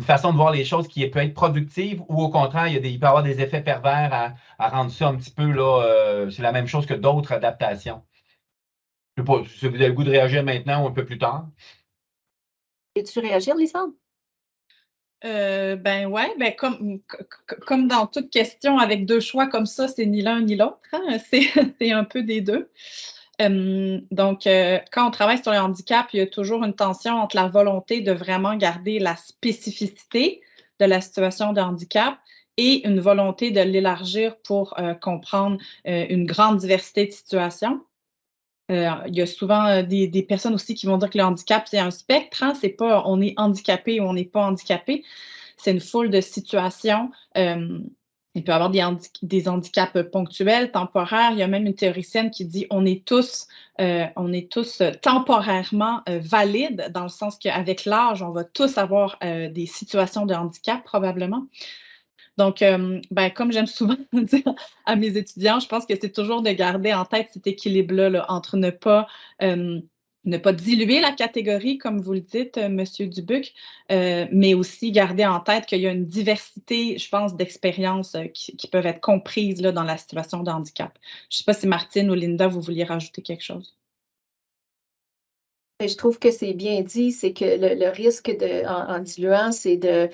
A: façon de voir les choses qui peut être productive, ou au contraire, il peut y avoir des effets pervers à rendre ça un petit peu, là, c'est la même chose que d'autres adaptations. Je ne sais pas si vous avez le goût de réagir maintenant ou un peu plus tard.
B: Veux-tu réagir, Lisandre?
D: Ben ouais, ben comme dans toute question avec deux choix comme ça, c'est ni l'un ni l'autre, hein, c'est un peu des deux. Donc, quand on travaille sur le handicap, il y a toujours une tension entre la volonté de vraiment garder la spécificité de la situation de handicap et une volonté de l'élargir pour comprendre une grande diversité de situations. Il y a souvent des personnes aussi qui vont dire que le handicap, c'est un spectre. Hein? C'est pas on est handicapé ou on n'est pas handicapé. C'est une foule de situations. Il peut y avoir des handicaps ponctuels, temporaires. Il y a même une théoricienne qui dit on est tous temporairement valides, dans le sens qu'avec l'âge, on va tous avoir des situations de handicap probablement. Donc, comme j'aime souvent dire à mes étudiants, je pense que c'est toujours de garder en tête cet équilibre-là là, entre ne pas diluer la catégorie, comme vous le dites, M. Dubuc, mais aussi garder en tête qu'il y a une diversité, je pense, d'expériences qui peuvent être comprises là, dans la situation de handicap. Je ne sais pas si Martine ou Linda, vous vouliez rajouter quelque chose.
B: Je trouve que c'est bien dit, c'est que le risque en diluant, c'est de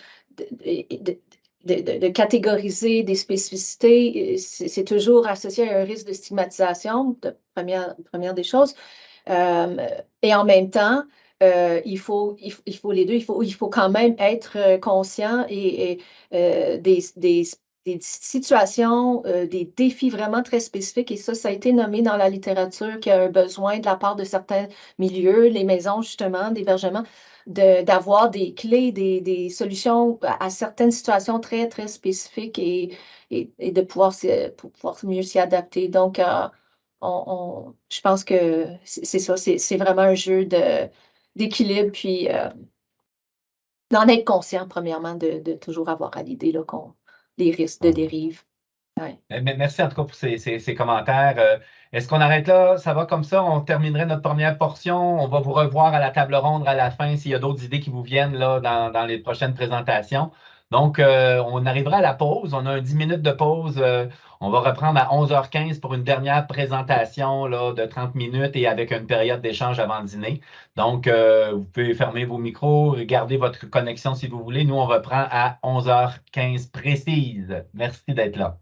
B: catégoriser des spécificités, c'est toujours associé à un risque de stigmatisation, première des choses. Et en même temps, il faut les deux, il faut quand même être conscient et des situations, des défis vraiment très spécifiques, et ça a été nommé dans la littérature qu'il y a un besoin de la part de certains milieux, les maisons justement d'hébergement, d'avoir des clés, des solutions à certaines situations très, très spécifiques et de pouvoir mieux s'y adapter. Donc, je pense que c'est ça, c'est vraiment un jeu d'équilibre, puis d'en être conscient, premièrement, de toujours avoir à l'idée les risques de dérive. Ouais.
A: Merci en tout cas pour ces commentaires. Est-ce qu'on arrête là? Ça va comme ça? On terminerait notre première portion. On va vous revoir à la table ronde à la fin s'il y a d'autres idées qui vous viennent là, dans les prochaines présentations. Donc, on arrivera à la pause. On a 10 minutes de pause. On va reprendre à 11h15 pour une dernière présentation là, de 30 minutes et avec une période d'échange avant le dîner. Donc, vous pouvez fermer vos micros, garder votre connexion si vous voulez. Nous, on reprend à 11h15 précise. Merci d'être là.